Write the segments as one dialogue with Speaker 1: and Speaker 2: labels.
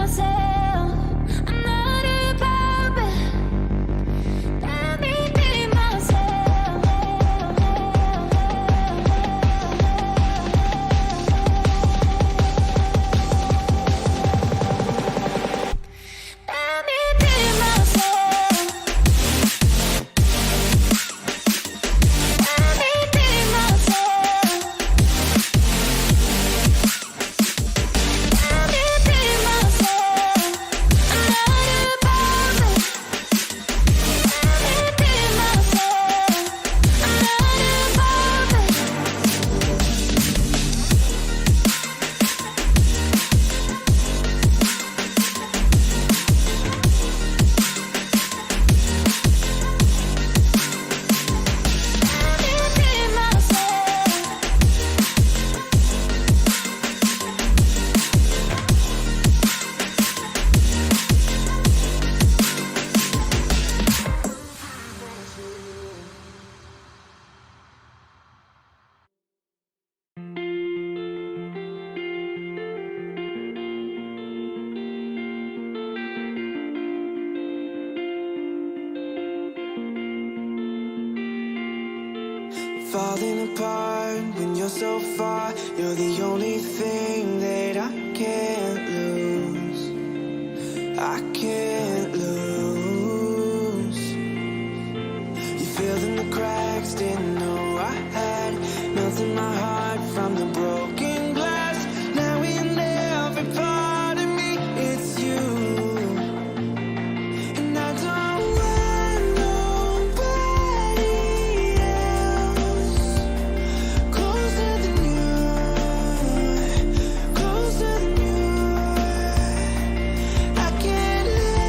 Speaker 1: myself. I'm not about me. Let me be myself. Let me be myself. Let me be myself. Let me be myself. I'm not about me. Let me be myself. I'm not about me. Let me be myself.
Speaker 2: Falling apart when you're so far. You're the only thing that I can't lose. I can't lose. You filled in the cracks, didn't know I had. Melting my heart from the broken glass. Now in every part of me, it's you. And I don't want nobody else. Closer than you, closer than you. I can't let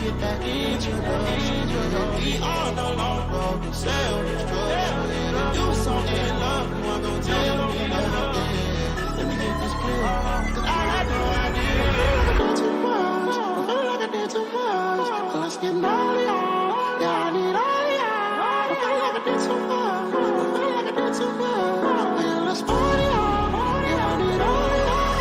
Speaker 3: get that introduction. We all no longer self-destruction. You so in love, you want to tell me nothing. Let me get this clear, 'cause I had no idea. I did too much, I feel like I did too much. So let's get naughty, yeah, I need all y'all. I feel like I did too much, I feel like I did too much. Yeah, let's party, yeah, I need all y'all.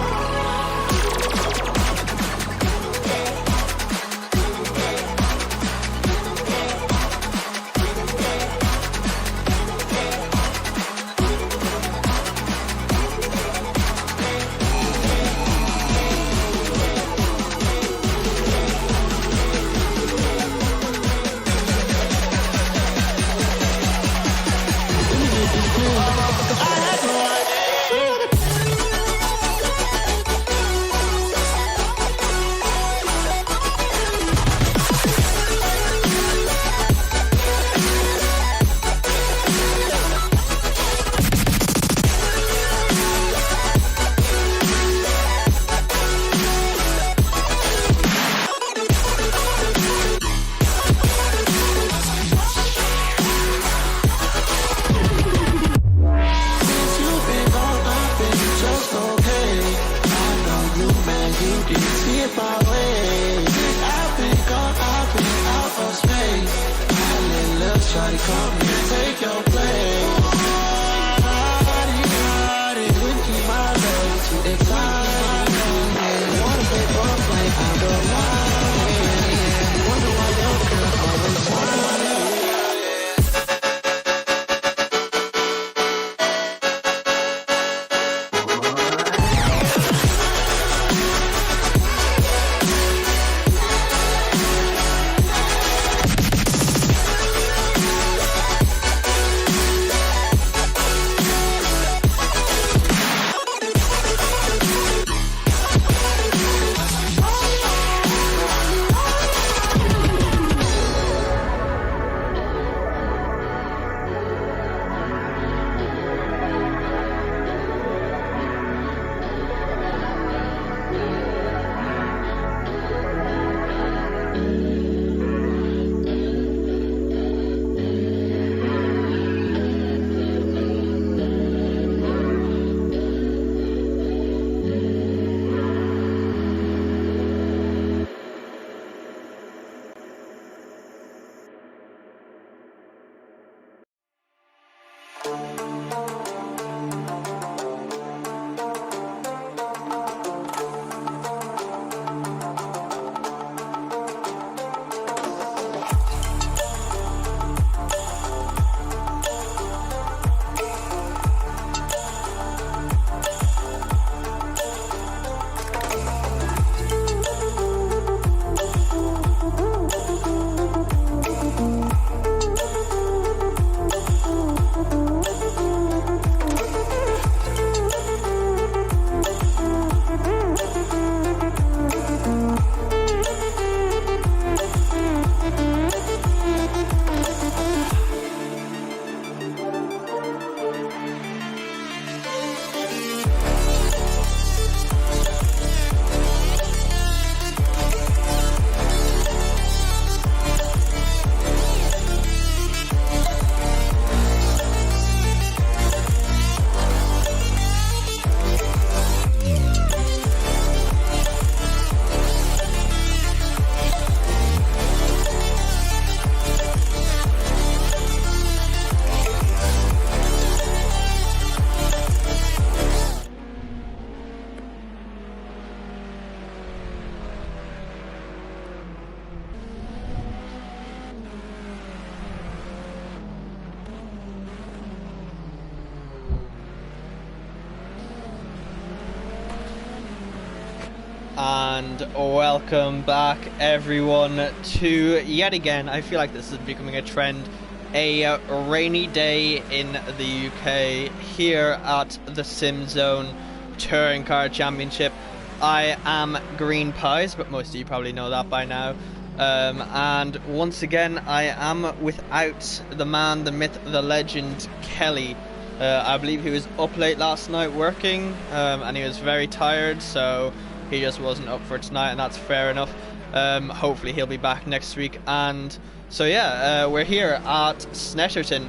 Speaker 4: And welcome back everyone to yet again, I feel like this is becoming a trend, a rainy day in the UK here at the SimZone Touring Car Championship. I am Green Pies, but most of you probably know that by now. And once again, I am without the man, the myth, the legend, Kelly. I believe he was up late last night working, and he was very tired, so he just wasn't up for tonight, and that's fair enough. Hopefully he'll be back next week. And so yeah, we're here at Snetterton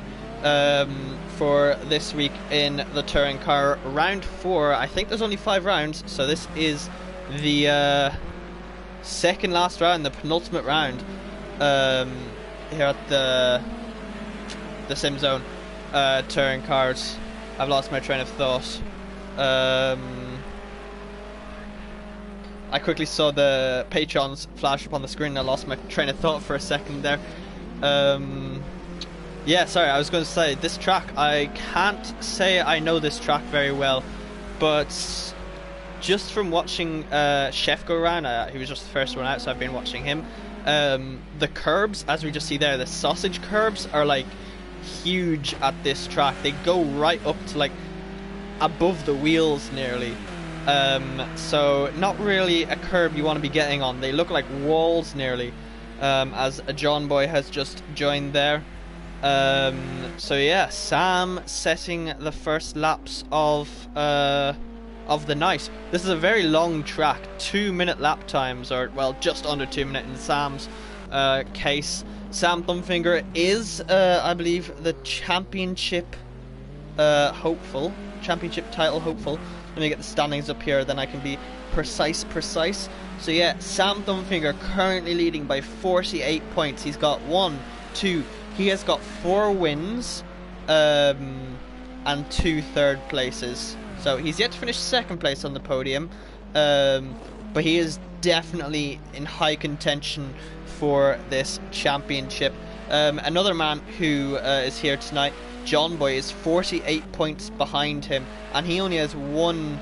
Speaker 4: for this week in the touring car round 4. I think there's only 5 rounds, so this is the second last round, the penultimate round here at the SimZone touring cars. I've lost my train of thought. I quickly saw the patrons flash up on the screen and I lost my train of thought for a second there. Yeah, sorry, I was going to say, this track, I can't say I know this track very well, but just from watching Chef go around, he was just the first one out, so I've been watching him. The curbs, as we just see there, the sausage curbs are like huge at this track. They go right up to like above the wheels nearly. So not really a curb you want to be getting on. They look like walls nearly, as a John Boy has just joined there. So yeah, Sam setting the first laps of the night. This is a very long track, 2-minute lap times, or well, just under 2 minutes in Sam's case. Sam Thumbfinger is, I believe, the championship hopeful, championship title hopeful. Let me get the standings up here, then I can be precise. So yeah, Sam Thumbfinger currently leading by 48 points. He's got 1, 2, he has got 4 wins and 2 third places. So he's yet to finish second place on the podium, but he is definitely in high contention for this championship. Another man who is here tonight, John Boy, is 48 points behind him, and he only has 1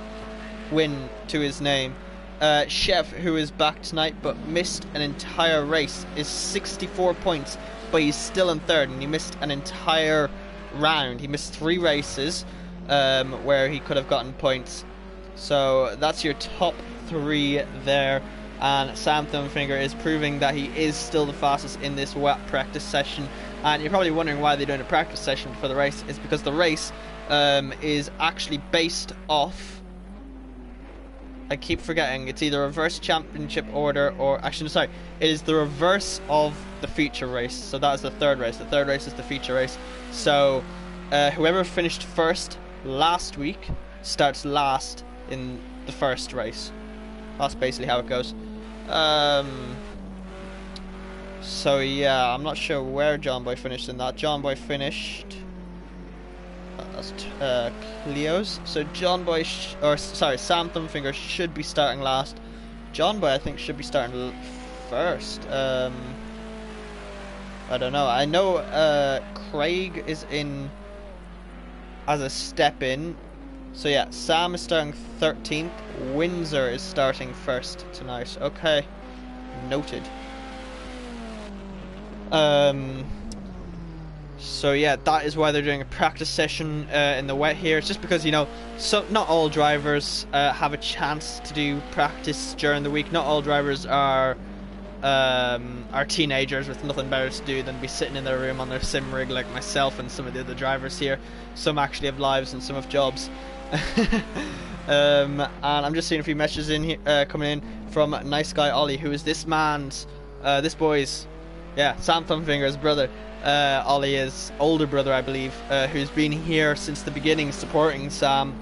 Speaker 4: win to his name. Chef, who is back tonight but missed an entire race, is 64 points, but he's still in third, and he missed an entire round. He missed 3 races where he could have gotten points. So that's your top 3 there. And Sam Thumbfinger is proving that he is still the fastest in this wet practice session. And you're probably wondering why they're doing a practice session for the race. It's because the race is actually based off, I keep forgetting, it's either reverse championship order or, actually sorry, it is the reverse of the feature race. So that is the third race. The third race is the feature race. So whoever finished first last week starts last in the first race. That's basically how it goes. So yeah, I'm not sure where John Boy finished in that. John Boy finished, that's Cleo's. So John Boy, Sam Thumbfinger should be starting last. John Boy, I think, should be starting first. I don't know. I know Craig is in as a step in. So yeah, Sam is starting 13th. Windsor is starting first tonight. Okay, noted. So yeah, that is why they're doing a practice session in the wet here. It's just because, you know, so not all drivers have a chance to do practice during the week. Not all drivers are teenagers with nothing better to do than be sitting in their room on their sim rig like myself and some of the other drivers here. Some actually have lives and some have jobs. And I'm just seeing a few messages in here coming in from Nice Guy Ollie, who is this boy's, yeah, Sam Thumbfinger's brother. Ollie is older brother, I believe, who's been here since the beginning supporting Sam.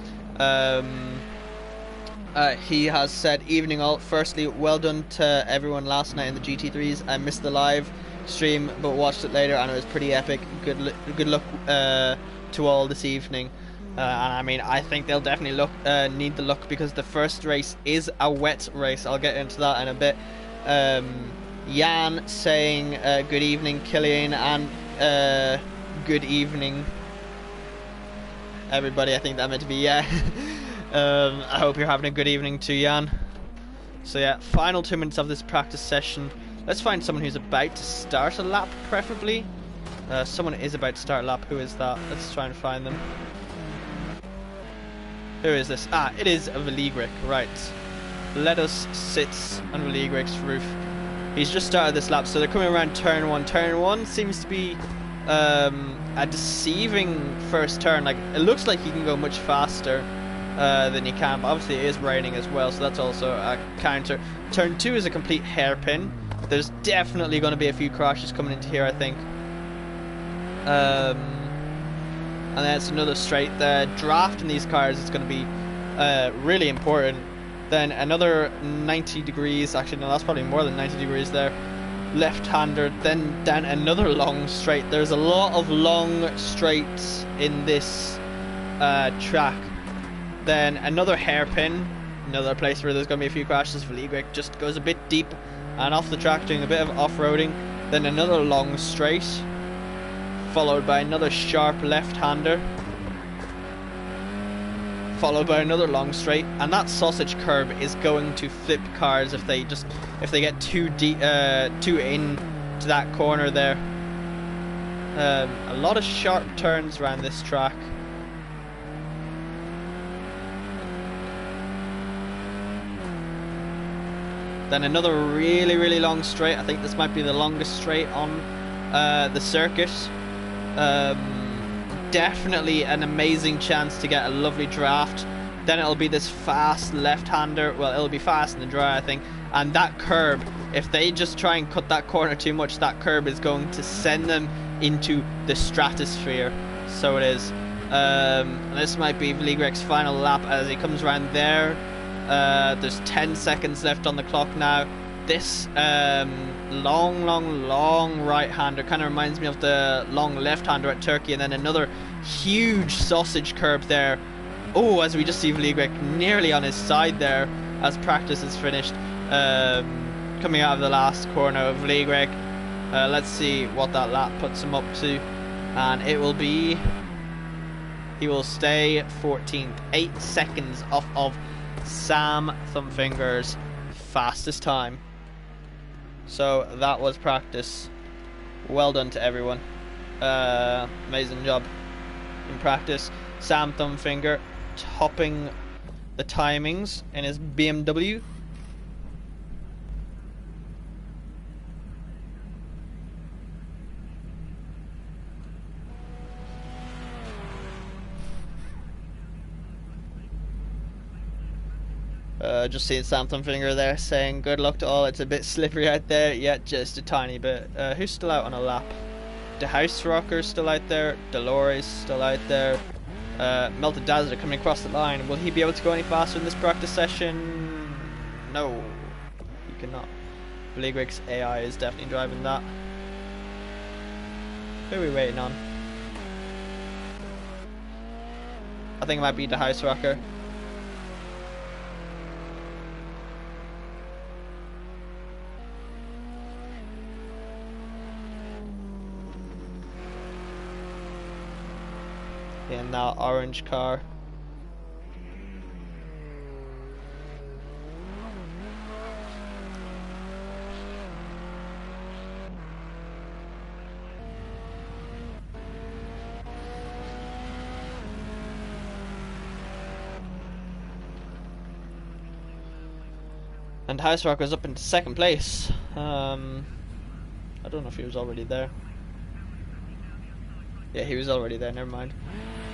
Speaker 4: He has said, evening all. Firstly, well done to everyone last night in the GT3s. I missed the live stream but watched it later and it was pretty epic. Good luck to all this evening. And I mean, I think they'll definitely need the luck because the first race is a wet race. I'll get into that in a bit. Jan saying good evening, Killian, and good evening everybody. I think that meant to be yeah. I hope you're having a good evening too, Jan. So yeah, final 2 minutes of this practice session. Let's find someone who's about to start a lap, preferably. Someone is about to start a lap. Who is that? Let's try and find them. Who is this? Ah, it is Veligric, right. Let us sit on Veligric's roof. He's just started this lap, so they're coming around turn 1. Turn 1 seems to be a deceiving first turn. Like, it looks like he can go much faster. than you can. But obviously it is raining as well, so that's also a counter. Turn 2 is a complete hairpin. There's definitely going to be a few crashes coming into here, I think. And then it's another straight. The draft in these cars is going to be really important. Then another 90 degrees. Actually, no, that's probably more than 90 degrees there. Left-hander. Then down another long straight. There's a lot of long straights in this track. Then another hairpin. Another place where there's going to be a few crashes. Vliegwijk just goes a bit deep and off the track, doing a bit of off-roading. Then another long straight, followed by another sharp left-hander, followed by another long straight, and that sausage curb is going to flip cars if they get too deep, too into that corner there. A lot of sharp turns around this track. Then another really, really long straight. I think this might be the longest straight on the circuit. Definitely an amazing chance to get a lovely draft. Then it'll be this fast left-hander. Well, it'll be fast in the dry, I think. And that curb, if they just try and cut that corner too much, that curb is going to send them into the stratosphere. So it is. This might be Vliegwijk's final lap as he comes around there. There's 10 seconds left on the clock now. This long right-hander kind of reminds me of the long left-hander at Turkey, and then another huge sausage curb there. Oh, as we just see Vliegwijk nearly on his side there as practice is finished. Coming out of the last corner of Vliegwijk. Let's see what that lap puts him up to, and it will be, he will stay 14th, 8 seconds off of Sam Thumbfinger's fastest time. So that was practice. Well done to everyone. Amazing job in practice. Sam Thumbfinger topping the timings in his BMW. Just seeing Sam Thumbfinger there saying good luck to all. It's a bit slippery out there. Yeah, just a tiny bit. Who's still out on a lap? De Huisrocker's still out there. Dolores still out there. Melted Dazzler coming across the line. Will he be able to go any faster in this practice session? No, he cannot. Vliegwijk's AI is definitely driving that. Who are we waiting on? I think it might be De Huisrocker. In that orange car. And Huisrocker is up into second place. I don't know if he was already there. Yeah, he was already there, never mind.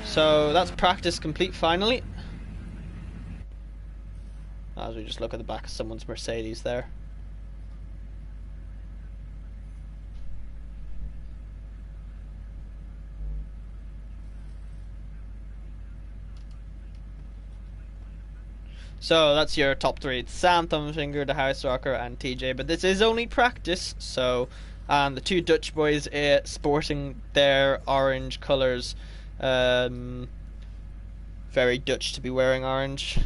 Speaker 4: So that's practice complete finally. As we just look at the back of someone's Mercedes there. So that's your top three. It's Sam Thumbfinger, De Huisrocker and TJ. But this is only practice, so the two Dutch boys sporting their orange colours. Very Dutch to be wearing orange.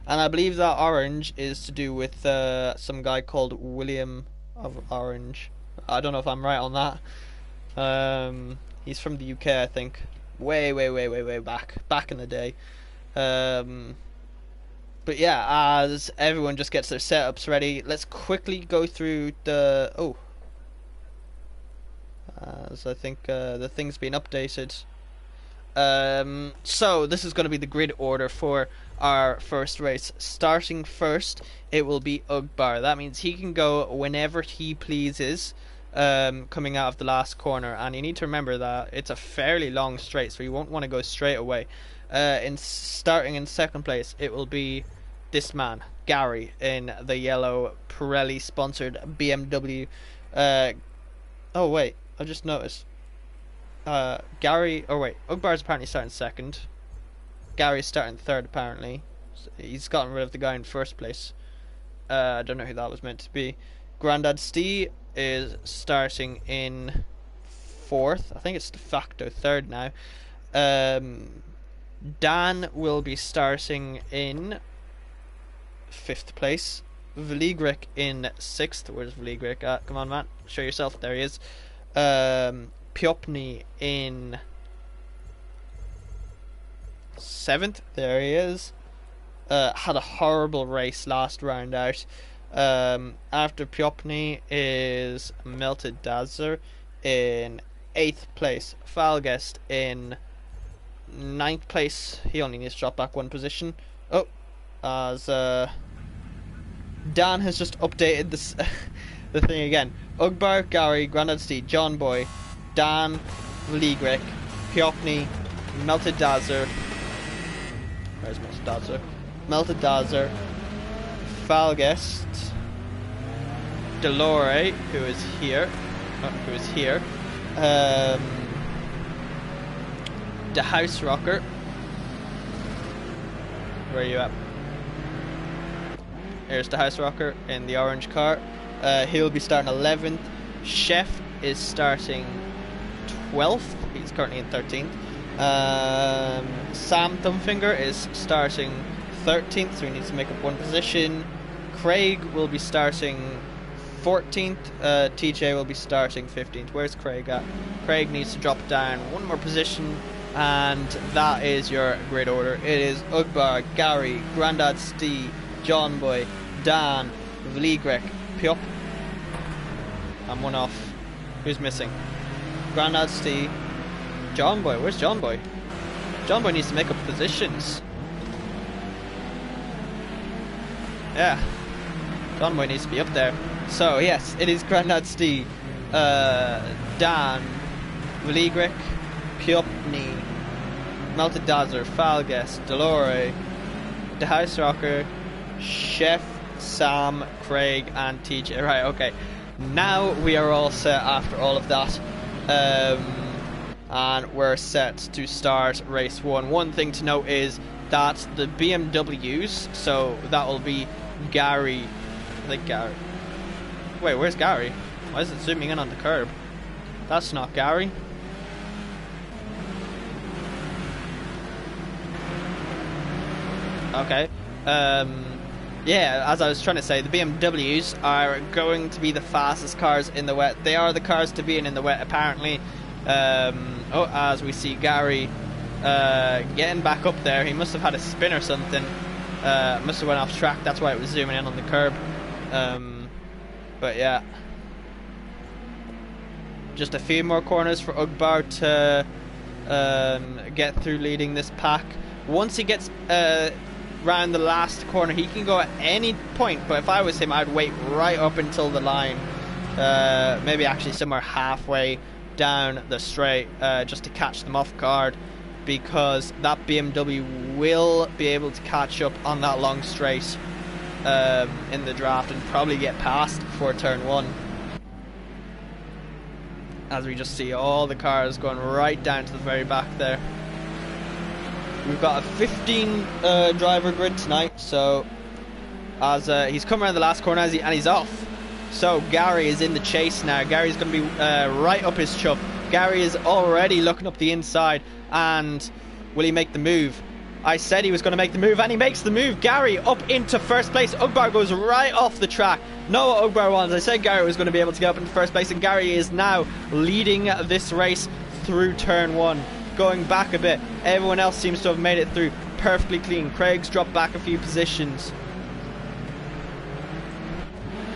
Speaker 4: And I believe that orange is to do with some guy called William of Orange. I don't know if I'm right on that. He's from the UK, I think. Way back in the day. But yeah, as everyone just gets their setups ready, let's quickly go through the... Oh. As I think the thing's been updated. So, this is going to be the grid order for our first race. Starting first, it will be Ugbar. That means he can go whenever he pleases. coming out of the last corner, and you need to remember that it's a fairly long straight, so you won't want to go straight away. Starting in second place, it will be this man, Gary, in the yellow Pirelli sponsored BMW. Oh wait, I just noticed. Gary, oh wait, Ugbar's apparently starting second. Gary's starting third apparently. He's gotten rid of the guy in first place. I don't know who that was meant to be. Grandad Stee is starting in fourth. I think it's de facto third now. Dan will be starting in fifth place. Vligrik in sixth. Where's Vligrik at? Come on, man. Show yourself. There he is. Piopny in seventh. There he is. Had a horrible race last round out. After Piopny is Melted Dazzler in 8th place. Falguest in 9th place. He only needs to drop back one position. Oh, as Dan has just updated this the thing again. Ugbar, Gary, Grandad Steed, John Boy, Dan, Vligrik, Piopny, Melted Dazzler. Where's Melted Dazzler? Melted Dazzler, Falguest, Delore, who is here, the House Rocker. Where are you at? Here's the House Rocker in the orange car. He'll be starting 11th. Chef is starting 12th. He's currently in 13th. Sam Thumbfinger is starting 13th, so he needs to make up one position. Craig will be starting 14th. TJ will be starting 15th. Where's Craig at? Craig needs to drop down one more position, and that is your grid order. It is Ugbar, Gary, Grandad Stee, John Boy, Dan, Vligrik, Piop. I'm one off. Who's missing? Grandad Stee, John Boy. Where's John Boy? John Boy needs to make up positions. Yeah, John Boy needs to be up there. So yes, it is Grandad Stee, Dan, Vligrik, Piopny, Melted Dazzler, Falguest, Delore, the House Rocker, Chef, Sam, Craig, and TJ. Right, okay. Now we are all set after all of that. And we're set to start race 1. One thing to note is that the BMWs, so that will be Gary. I think Gary. Wait, where's Gary? Why is it zooming in on the curb? That's not Gary. Okay. Yeah, as I was trying to say, the BMWs are going to be the fastest cars in the wet. They are the cars to be in the wet, apparently. Oh, as we see Gary getting back up there. He must have had a spin or something. Must have went off track. That's why it was zooming in on the curb. But yeah, just a few more corners for Ugbar to get through leading this pack. Once he gets round the last corner, he can go at any point, but if I was him, I'd wait right up until the line, maybe actually somewhere halfway down the straight, just to catch them off guard, because that BMW will be able to catch up on that long straight in the draft and probably get past before turn 1. As we just see all the cars going right down to the very back there. We've got a 15 driver grid tonight, so as he's come around the last corner and he's off. So Gary is in the chase now. Gary's going to be right up his chuff. Gary is already looking up the inside, and will he make the move? I said he was going to make the move, and he makes the move. Gary up into first place. Ugbar goes right off the track. No, Ugbar wants. I said Gary was going to be able to get up into first place, and Gary is now leading this race through turn 1. Going back a bit. Everyone else seems to have made it through perfectly clean. Craig's dropped back a few positions.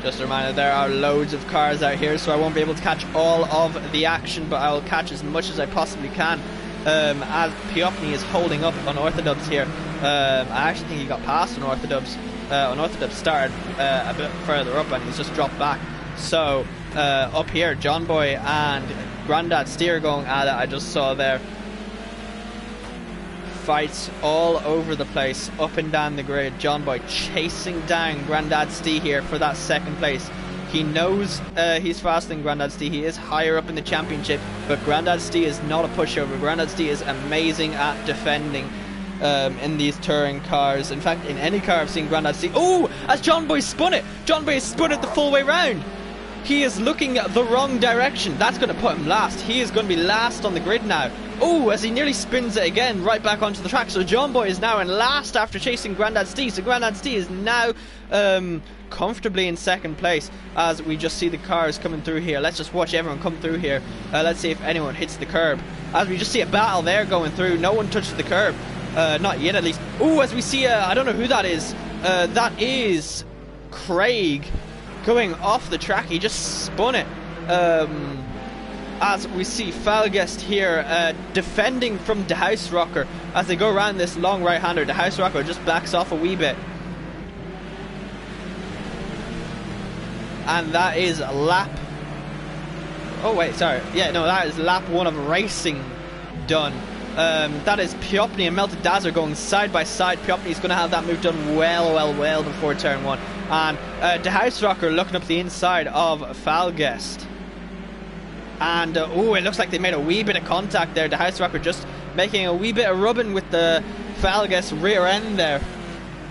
Speaker 4: Just a reminder, there are loads of cars out here, so I won't be able to catch all of the action, but I will catch as much as I possibly can. As Piopny is holding up on Orthodubs here. I actually think he got past on Orthodubs. On Orthodubs started a bit further up, and he's just dropped back. So up here. John Boy and Grandad Steer going at it. I just saw there. Fights all over the place, up and down the grid. John Boy chasing down Grandad Stee here for that second place. He knows he's faster than Grandad Stee. He is higher up in the championship, but Grandad Stee is not a pushover. Grandad Stee is amazing at defending in these touring cars. In fact, in any car I've seen Grandad Stee. Oh, as John Boy spun it! John Boy spun it the full way round. He is looking the wrong direction. That's going to put him last. He is going to be last on the grid now. Oh, as he nearly spins it again right back onto the track. So John Boy is now in last after chasing Grandad Stee. So Grandad Stee is now comfortably in second place as we just see the cars coming through here. Let's just watch everyone come through here. Let's see if anyone hits the curb. As we just see a battle there going through. No one touched the curb. Not yet, at least. Oh, as we see, I don't know who that is. That is Craig going off the track. He just spun it. As we see Falguest here defending from De House Rocker as they go around this long right-hander. De House Rocker just backs off a wee bit. And that is lap... Oh wait, sorry. Yeah, no, that is lap 1 of racing done. That is Piopni and Melted Dazzler going side by side. Piopni's going to have that move done well before turn 1. And De House Rocker looking up the inside of Falguest. And oh, it looks like they made a wee bit of contact there. De House Rocker just making a wee bit of rubbing with the Falguest rear end there.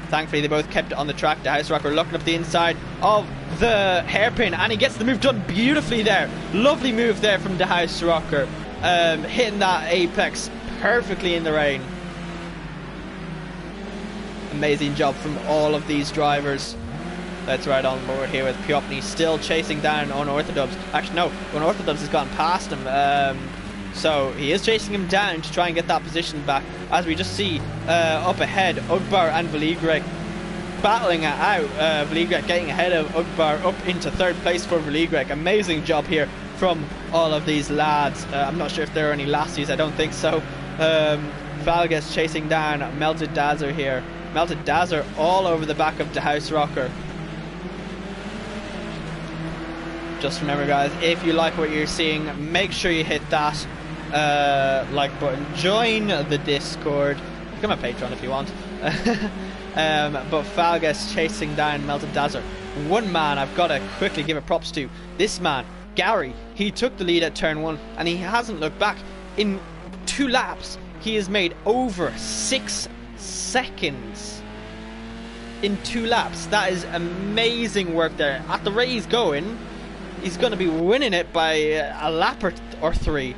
Speaker 4: Thankfully they both kept it on the track. De House Rocker looking up the inside of the hairpin, and he gets the move done beautifully there. Lovely move there from De House Rocker, hitting that apex perfectly in the rain. Amazing job from all of these drivers. Let's ride on board here with Piopni still chasing down Unorthodox. Actually no, Unorthodox has gone past him. So he is chasing him down to try and get that position back. As we just see up ahead, Ugbar and Veligrek battling it out. Veligrek getting ahead of Ugbar up into third place for Veligrek. Amazing job here from all of these lads. I'm not sure if there are any lassies, I don't think so. Falguest chasing down Melted Dazzler here. Melted Dazzler all over the back of De House Rocker. Just remember guys, if you like what you're seeing, make sure you hit that like button, join the Discord, become a patron if you want. But Falguest chasing down Melted Dazzler. One man I've got to quickly give a props to. This man, Gary, he took the lead at turn 1 and he hasn't looked back. In 2 laps, he has made over 6 seconds. In 2 laps, that is amazing work there. At the rate he's going, he's going to be winning it by a lap or 3.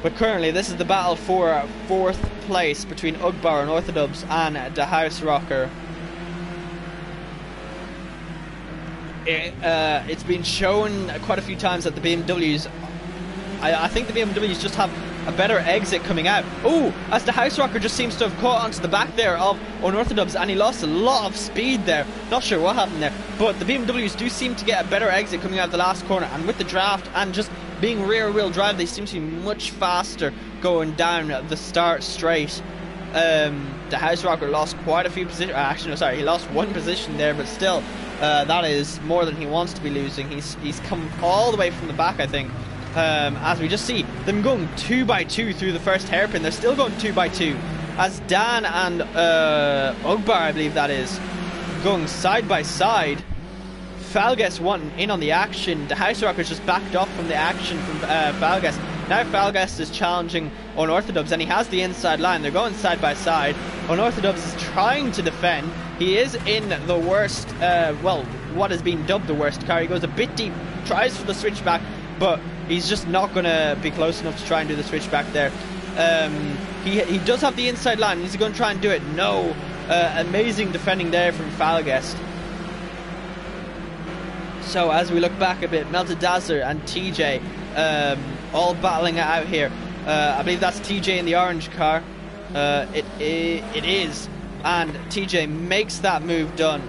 Speaker 4: But currently, this is the battle for 4th place between Ugbar and Orthodubs and De House Rocker. It's been shown quite a few times that the BMWs, I think the BMWs just have a better exit coming out. Oh, as the House Rocker just seems to have caught onto the back there of Unorthodox, and he lost a lot of speed there. Not sure what happened there, but the BMWs do seem to get a better exit coming out of the last corner, and with the draft and just being rear wheel drive, they seem to be much faster going down the start straight. The House Rocker lost quite a few positions. Actually, no, sorry, he lost 1 position there, but still, that is more than he wants to be losing. He's come all the way from the back, I think. As we just see them going 2 by 2 through the first hairpin. They're still going 2 by 2 as Dan and Ugbar, I believe that is, going side by side. Falguest wanting in on the action. The House Rockers just backed off from the action from Falguest. Now Falguest is challenging Unorthodox and he has the inside line. They're going side by side. Unorthodox is trying to defend. He is in the worst, well, what has been dubbed the worst car. He goes a bit deep, tries for the switchback, but he's just not going to be close enough to try and do the switchback there. He does have the inside line. Is he going to try and do it? No. Amazing defending there from Falguest. So as we look back a bit, Melted Dazzler and TJ all battling it out here. I believe that's TJ in the orange car. It is. And TJ makes that move done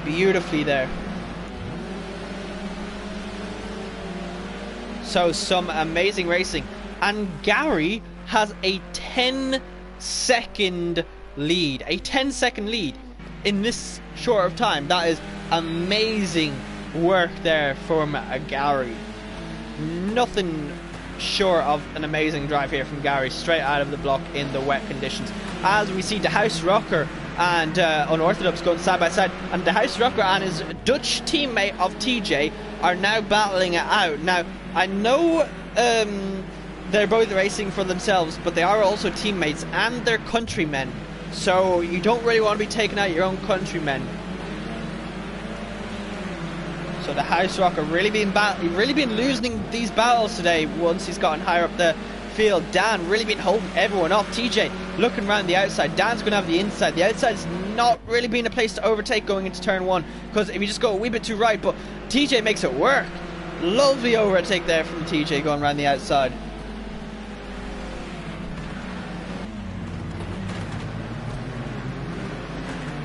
Speaker 4: beautifully there. So some amazing racing. And Gary has a 10-second lead. A 10-second lead in this short of time. That is amazing work there from Gary. Nothing short of an amazing drive here from Gary, straight out of the block in the wet conditions. As we see the House Rocker and Unorthodox going side by side, and the House Rocker and his Dutch teammate of TJ are now battling it out. Now, I know they're both racing for themselves, but they are also teammates and they're countrymen, so you don't really want to be taking out your own countrymen. So the House Rocker really been losing these battles today once he's gotten higher up the field. Dan really been holding everyone off. TJ looking around the outside. Dan's going to have the inside. The outside's not really being a place to overtake going into turn one, because if you just go a wee bit too right, but TJ makes it work. Lovely overtake there from TJ going around the outside.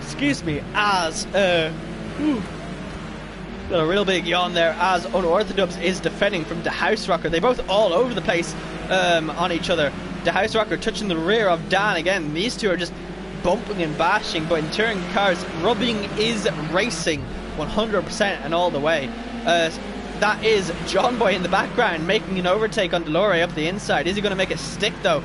Speaker 4: Excuse me, as got a real big yawn there as Unorthodox is defending from the House Rocker. They both all over the place on each other. The House Rocker touching the rear of Dan again. These two are just bumping and bashing, but in touring cars, rubbing is racing 100% and all the way. That is John Boy in the background making an overtake on Delore up the inside. Is he going to make it stick though?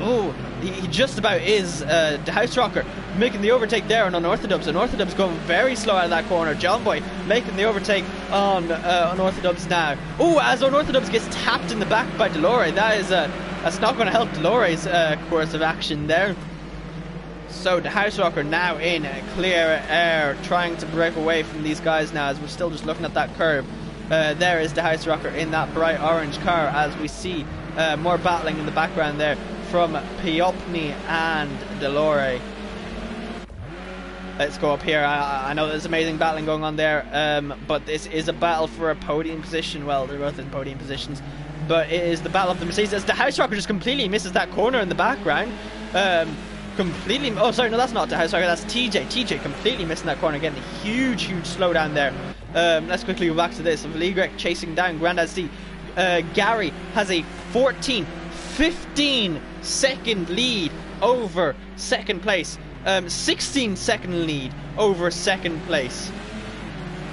Speaker 4: Oh, he just about is. The House Rocker making the overtake there on Unorthodox. Unorthodox going very slow out of that corner. John Boy making the overtake on Unorthodox now. Oh, as Unorthodox gets tapped in the back by Delore. That's not going to help Delore's course of action there. So the House Rocker now in clear air, trying to break away from these guys now, as we're still just looking at that curve. There is the House Rocker in that bright orange car, as we see more battling in the background there from Piopni and Delore. Let's go up here. I know there's amazing battling going on there, but this is a battle for a podium position. Well, they're both in podium positions, but it is the battle of the Mercedes. The House Rocker just completely misses that corner in the background. Completely. Oh, sorry, no, that's not the House Rocker. That's TJ. TJ completely missing that corner, getting a huge slowdown there. Let's quickly go back to this. Vligrek chasing down Grandad C. Gary has a 15 second lead over second place. 16 second lead over second place.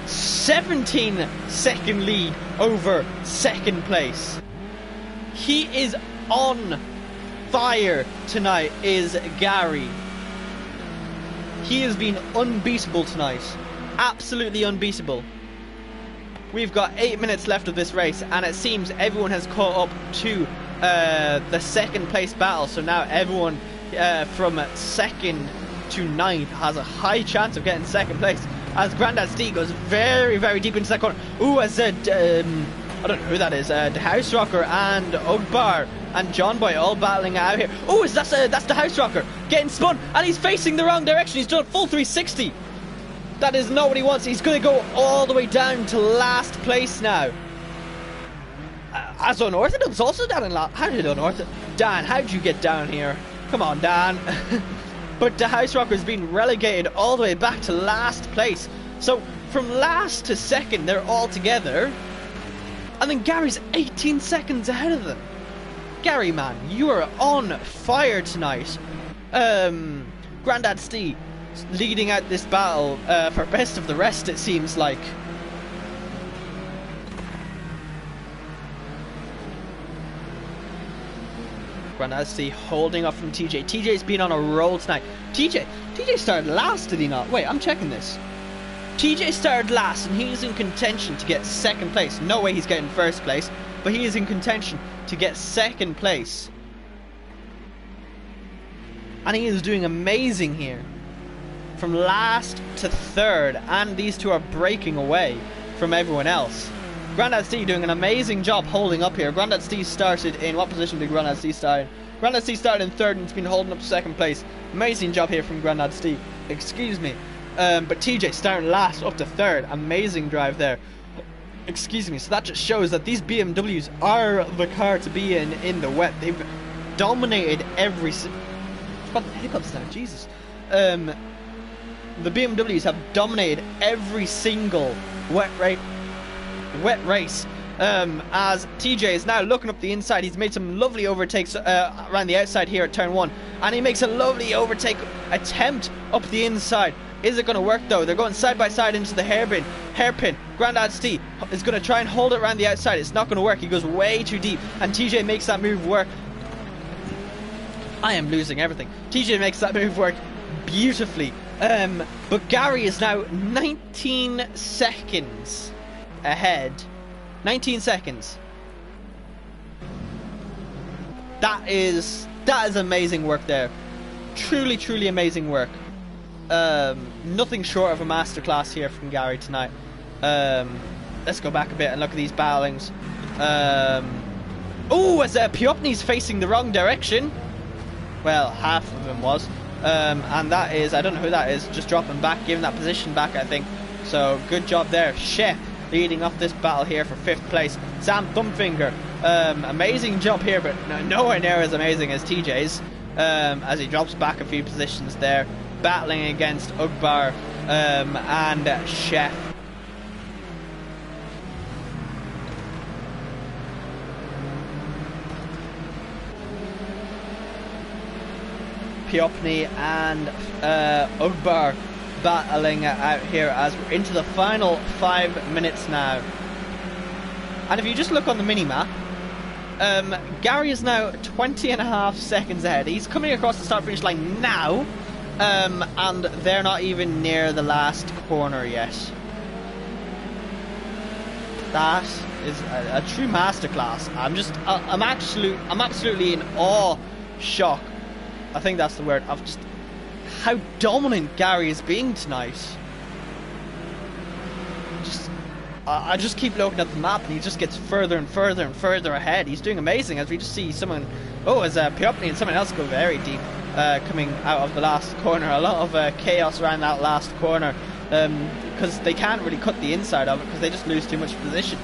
Speaker 4: 17 second lead over second place. He is on fire tonight, is Gary. He has been unbeatable tonight. Absolutely unbeatable. We've got 8 minutes left of this race, and it seems everyone has caught up to the second place battle. So now everyone from second to ninth has a high chance of getting second place, as Grandad Steve goes very deep into that corner. Ooh, as I don't know who that is. The House Rocker and Ugbar and John Boy all battling out here. Oh, that's the House Rocker getting spun, and he's facing the wrong direction. He's done a full 360. That is not what he wants. He's going to go all the way down to last place now. As Unorthodox also down in last. How did Unorthodox? Dan, how did you get down here? Come on, Dan. But the House Rocker has been relegated all the way back to last place. So from last to second, they're all together. And then Gary's 18 seconds ahead of them. Gary, man, you are on fire tonight. Grandad Steve leading out this battle for best of the rest, it seems like. Grandad Steve holding up from TJ. TJ's been on a roll tonight. TJ started last, did he not? Wait, I'm checking this. TJ started last, and he's in contention to get second place. No way he's getting first place, but he is in contention to get second place. And he is doing amazing here. From last to third, and these two are breaking away from everyone else. Grandad Steve doing an amazing job holding up here. Grandad Steve started in, what position did Grandad Steve start in? Grandad Steve started in third and it's been holding up to second place. Amazing job here from Grandad Steve. Excuse me. But TJ starting last up to third. Amazing drive there. Excuse me. So that just shows that these BMWs are the car to be in the wet. They've dominated every... Got the hiccups now, Jesus. The BMWs have dominated every single wet race. As TJ is now looking up the inside. He's made some lovely overtakes around the outside here at turn one, and he makes a lovely overtake attempt up the inside Is it going to work though? They're going side by side into the hairpin. Grandad Steve is going to try and hold it around the outside. It's not going to work. He goes way too deep, and TJ makes that move work. I am losing everything. TJ makes that move work beautifully. But Gary is now 19 seconds ahead. 19 seconds. That is amazing work there. Truly, truly amazing work. Nothing short of a masterclass here from Gary tonight. Let's go back a bit and look at these battlings. Oh, as Piopni's facing the wrong direction. Well, half of him was. And that is, I don't know who that is, just dropping back, giving that position back, I think. So, good job there. Chef leading off this battle here for 5th place. Sam Thumbfinger, amazing job here, but nowhere near as amazing as TJ's. As he drops back a few positions there, battling against Ugbar and Chef. Piopni and Ugbar battling out here as we're into the final 5 minutes now. And if you just look on the mini-map, Gary is now 20.5 seconds ahead. He's coming across the start-finish line now, and they're not even near the last corner yet. That is a true masterclass. I'm absolutely in awe, shock. I think that's the word, of just how dominant Gary is being tonight. I just keep looking at the map and he just gets further and further and further ahead. He's doing amazing as we just see someone, as Piopni and someone else go very deep, coming out of the last corner. A lot of chaos around that last corner because they can't really cut the inside of it because they just lose too much position.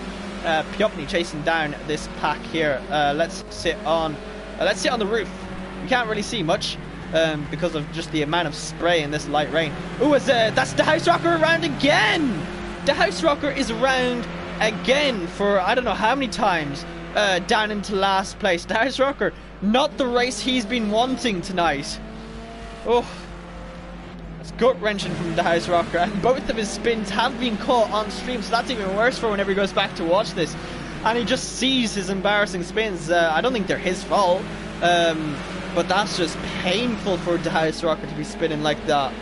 Speaker 4: Piopni chasing down this pack here. Let's sit on the roof. We can't really see much because of just the amount of spray in this light rain. That's the House Rocker around again! The House Rocker is around again for I don't know how many times down into last place. The House Rocker, not the race he's been wanting tonight. Oh, it's gut-wrenching from the House Rocker, and both of his spins have been caught on stream, so that's even worse for whenever he goes back to watch this. And he just sees his embarrassing spins. I don't think they're his fault, but that's just painful for the House Rocker to be spinning like that.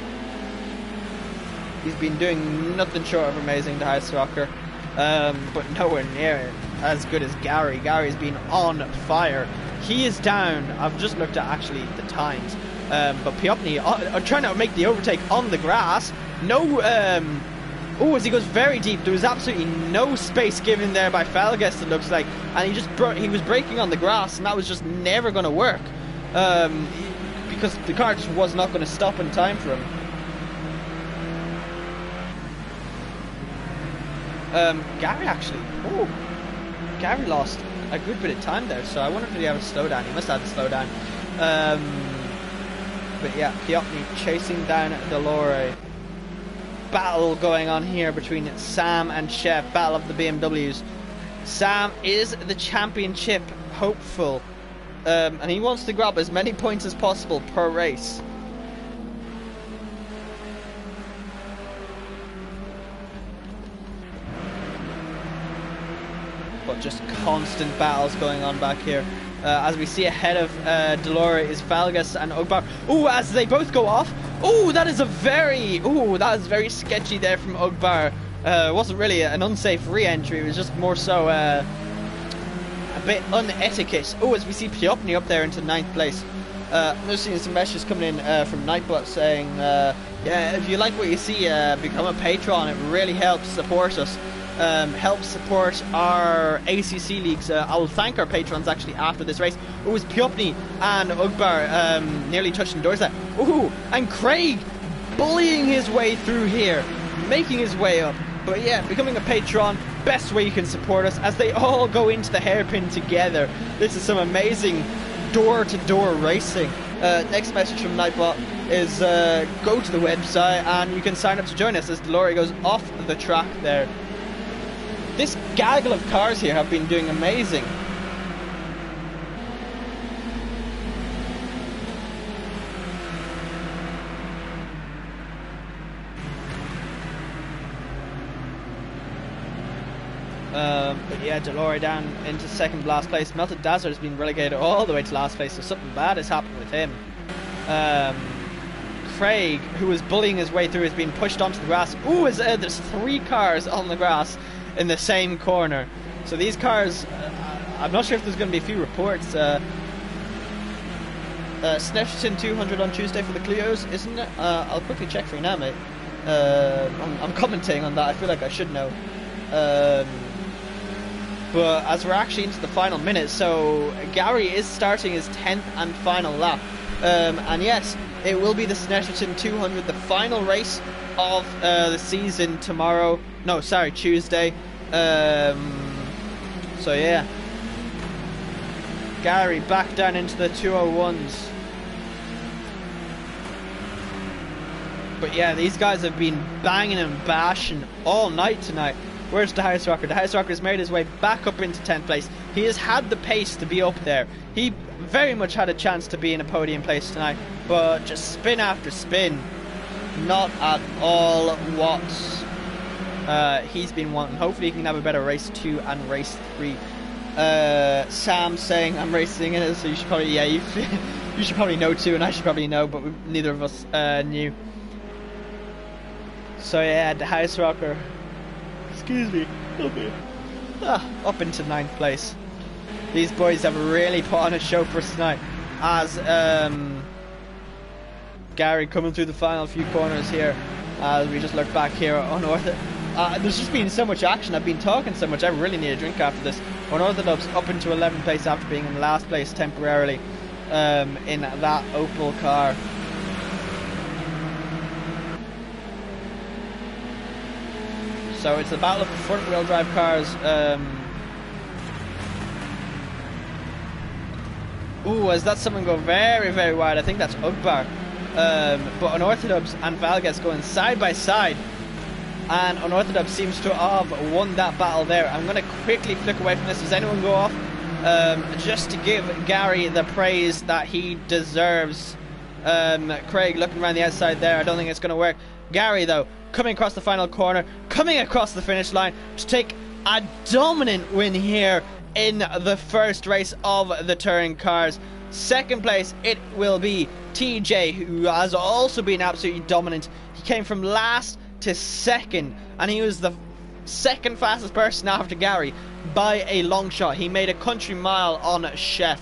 Speaker 4: He's been doing nothing short of amazing, the House Rocker, but nowhere near as good as Gary. Gary's been on fire. He is down. I've just looked at actually the times, but Piopni trying to make the overtake on the grass. No, as he goes very deep, there was absolutely no space given there by Falguest, it looks like, and he was braking on the grass, and that was just never going to work, because the car just was not going to stop in time for him. Gary lost a good bit of time there, so I wonder if he had a slowdown. He must have had a slowdown. But yeah, Piopni chasing down Delore. Battle going on here between Sam and Chef. Battle of the BMWs. Sam is the championship hopeful, and he wants to grab as many points as possible per race. But just constant battles going on back here. As we see ahead of Delore is Falgas and Ugbar. As they both go off. That is very sketchy there from Ugbar. It wasn't really an unsafe re-entry. It was just more so a bit unetiquette. As we see Piopni up there into 9th place. I'm just seeing some messages coming in from Nightbot saying, yeah, if you like what you see, become a patron. It really helps support us. Help support our ACC leagues. I will thank our patrons actually after this race. It's Piopni and Ugbar nearly touching doors there. And Craig bullying his way through here, making his way up. But yeah, becoming a patron, best way you can support us as they all go into the hairpin together. This is some amazing door-to-door racing. Next message from Nightbot is go to the website and you can sign up to join us as Delore goes off the track there. This gaggle of cars here have been doing amazing. But yeah, Delore down into second last place. Melted Dazzler has been relegated all the way to last place, so something bad has happened with him. Craig, who was bullying his way through, has been pushed onto the grass. Ooh, there's 3 cars on the grass in the same corner. So these cars, I'm not sure if there's going to be a few reports. Snetterton 200 on Tuesday for the Clios, isn't it? I'll quickly check for you now, mate. I'm commenting on that. I feel like I should know. But as we're actually into the final minute, so Gary is starting his 10th and final lap. And yes, it will be the Snetterton 200, the final race of the season tomorrow. No, sorry, Tuesday. So yeah, Gary back down into the 201s. But yeah, these guys have been banging and bashing all night tonight. Where's the House Rocker? The House Rocker's made his way back up into 10th place. He has had the pace to be up there. He very much had a chance to be in a podium place tonight, but just spin after spin, not at all what he's been wanting. Hopefully he can have a better race 2 and race 3. Sam saying I'm racing in it, so you should probably, yeah, you should probably know too, and I should probably know, but neither of us knew. So yeah, the House Rocker, excuse me, up into 9th place. These boys have really put on a show for us tonight, as Gary coming through the final few corners here, as we just look back here on there's just been so much action. I've been talking so much, I really need a drink after this. Unorthodox up into 11th place after being in last place temporarily in that Opel car. So it's the battle of the front wheel drive cars. Ooh, as that someone go very, very wide. I think that's Ugbar. But Unorthodox and Valgas going side by side. And Unorthodox seems to have won that battle there. I'm going to quickly flick away from this. Does anyone go off? Just to give Gary the praise that he deserves. Craig looking around the outside there. I don't think it's going to work. Gary, though, coming across the final corner, coming across the finish line to take a dominant win here in the first race of the touring cars. Second place, it will be TJ, who has also been absolutely dominant. He came from last to second, and he was the second fastest person after Gary by a long shot. He made a country mile on Chef.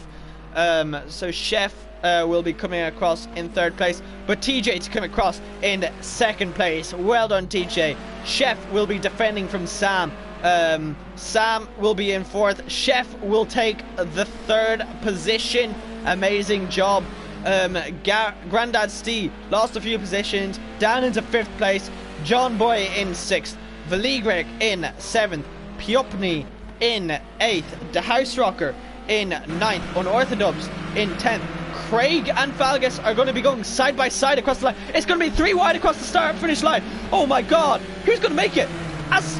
Speaker 4: So Chef will be coming across in 3rd place, but TJ to come across in 2nd place. Well done, TJ. Chef will be defending from Sam. Sam will be in 4th. Chef will take the 3rd position. Amazing job. Grandad Steve lost a few positions, down into 5th place. John Boy in 6th. Valigrek in 7th. Piopny in 8th. The House Rocker in 9th. Unorthodox in 10th. Craig and Valgas are going to be going side by side across the line. It's going to be 3 wide across the start finish line. Oh my god, who's going to make it? As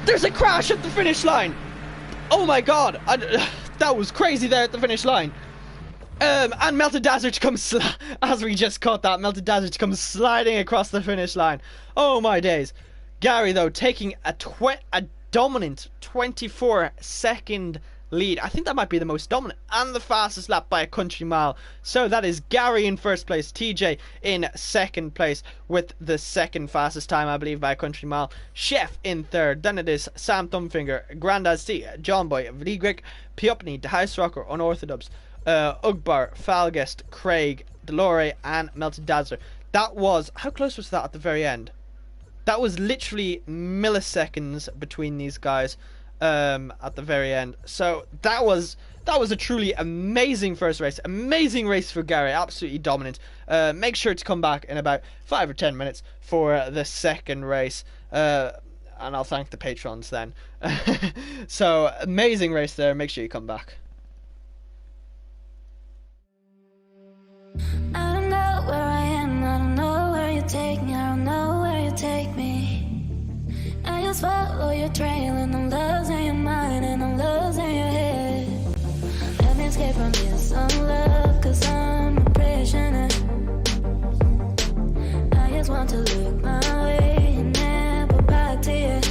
Speaker 4: there's a crash at the finish line. Oh my god, that was crazy there at the finish line. And Melted Dazzler comes, as we just caught that, Melted Dazzler comes sliding across the finish line. Oh my days. Gary, though, taking a dominant 24-second lead. I think that might be the most dominant and the fastest lap by a country mile. So that is Gary in 1st place, TJ in 2nd place with the 2nd fastest time, I believe, by a country mile. Chef in 3rd. Then it is Sam Thumbfinger, Grandad C, John Boy, Vligrick, Piopny, the House Rocker, Unorthodox, Ugbar, Falgest, Craig, Delore, and Melted Dazzler. That was, how close was that at the very end? That was literally milliseconds between these guys at the very end. So that was a truly amazing first race. Amazing race for Gary, absolutely dominant. Make sure to come back in about 5 or 10 minutes for the second race. And I'll thank the patrons then. So amazing race there. Make sure you come back.
Speaker 1: I don't know where I am, I don't know where you take me, I don't know where you take me. I just follow your trail and I'm losing your mind and I'm losing your head. Let me escape from this love, cause I'm a prisoner. I just want to look my way and never back to you.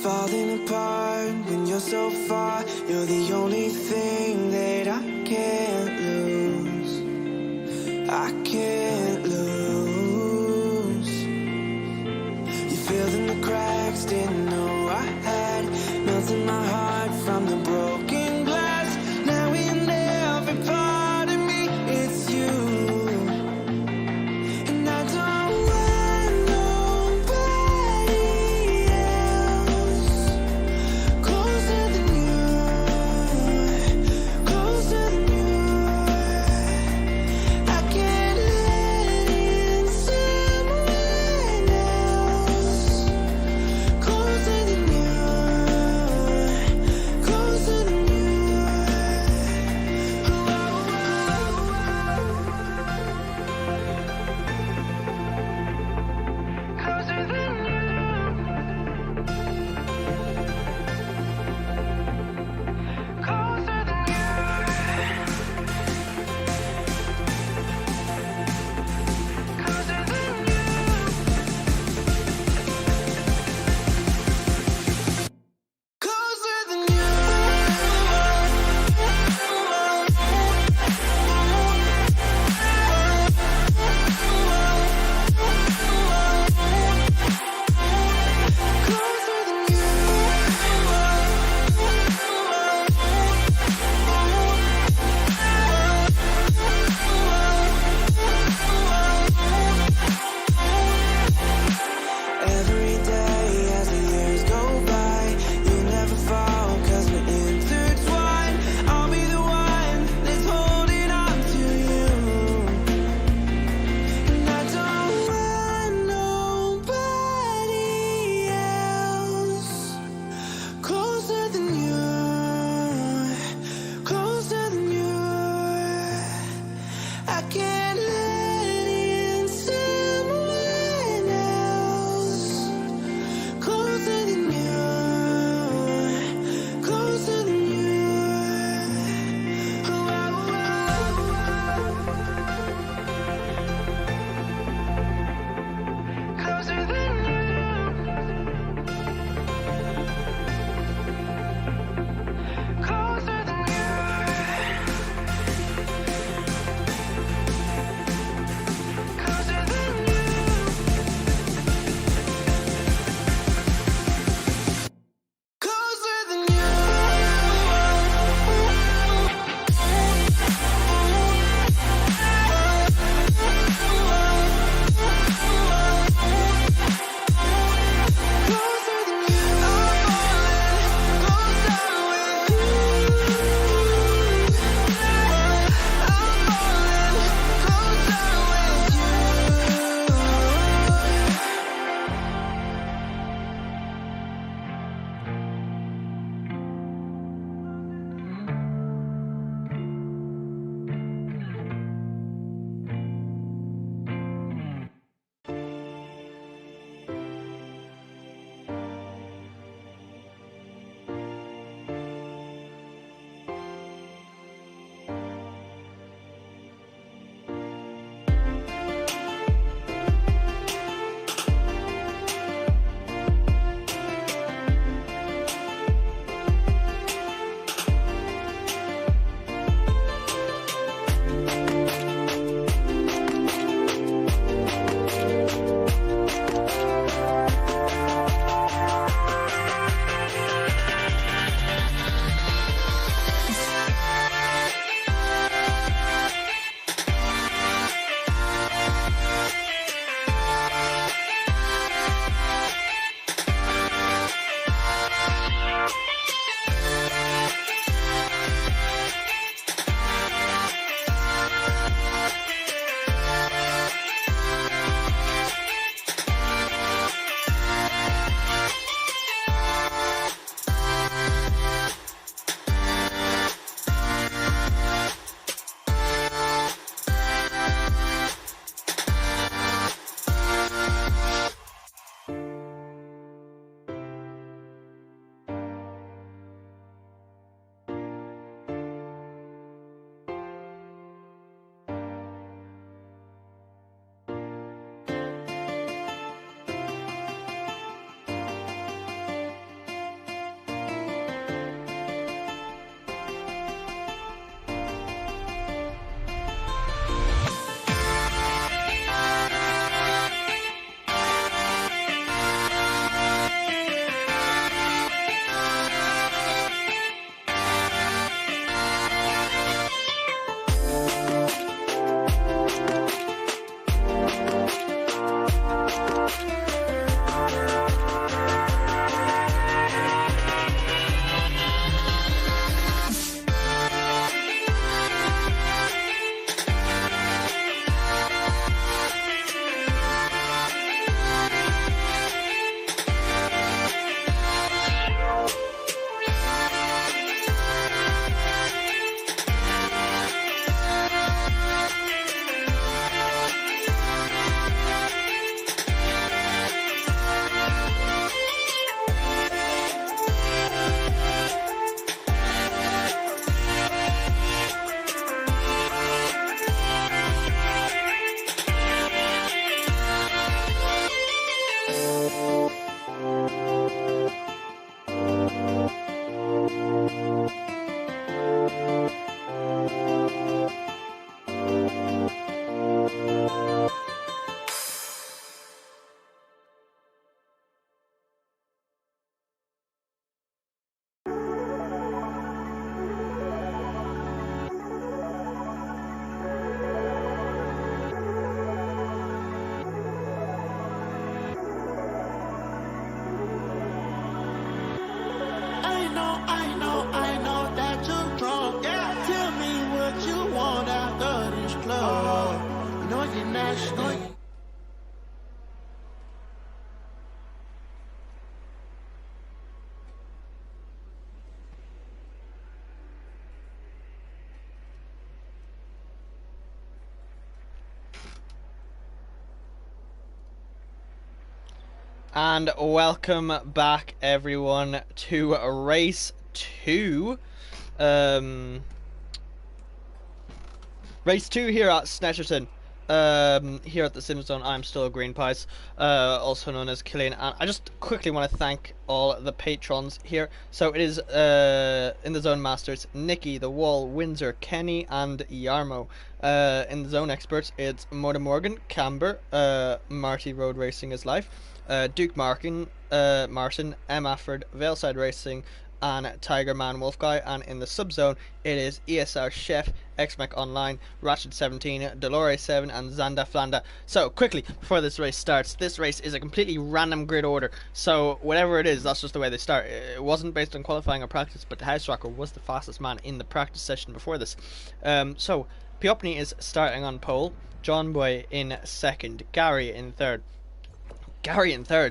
Speaker 2: falling apart when you're so far. You're the only thing that I can't lose. I can't lose. You filled in the cracks, didn't know I had. Melting my heart from the broken glass. Now in every part of me, it's you. And I don't want nobody else closer than you, closer than you. I can't let in someone else closer than you, closer than you. Closer than you. Closer than you. Closer than you. Closer than you. Closer than Every day as the years go by, you'll never fall 'cause we're intertwined. I'll be the one that's holding on to you. And I don't want nobody else closer than you, closer than you. I can't let in someone else closer than you, closer than you. Closer than you. Closer than you.
Speaker 3: I know that you're drunk. Yeah. Tell me what you want after this club. You know I get nasty.
Speaker 4: And welcome back, everyone, to race 2. Race 2 here at Snetterton. Here at the SimZone. I'm still Green Pies, also known as Killian. And I just quickly want to thank all the patrons here. So it is in the Zone Masters, Nikki, The Wall, Windsor, Kenny, and Jarmo. In the Zone Experts, it's MotoringMorgan, Camber, Marty Road Racing is Life, Duke Martin, M. Afford, Valeside Racing, and TigerManWolfGuy. And in the SimZone, it is ESR Chef, XmecOnline, Ratchet17, Dolores7, and XandaFlanda. So quickly, before this race starts, this race is a completely random grid order, so whatever it is, that's just the way they start. It wasn't based on qualifying or practice, but the House Rocker was the fastest man in the practice session before this. So Piopni is starting on pole, John Boy in second, Gary in third,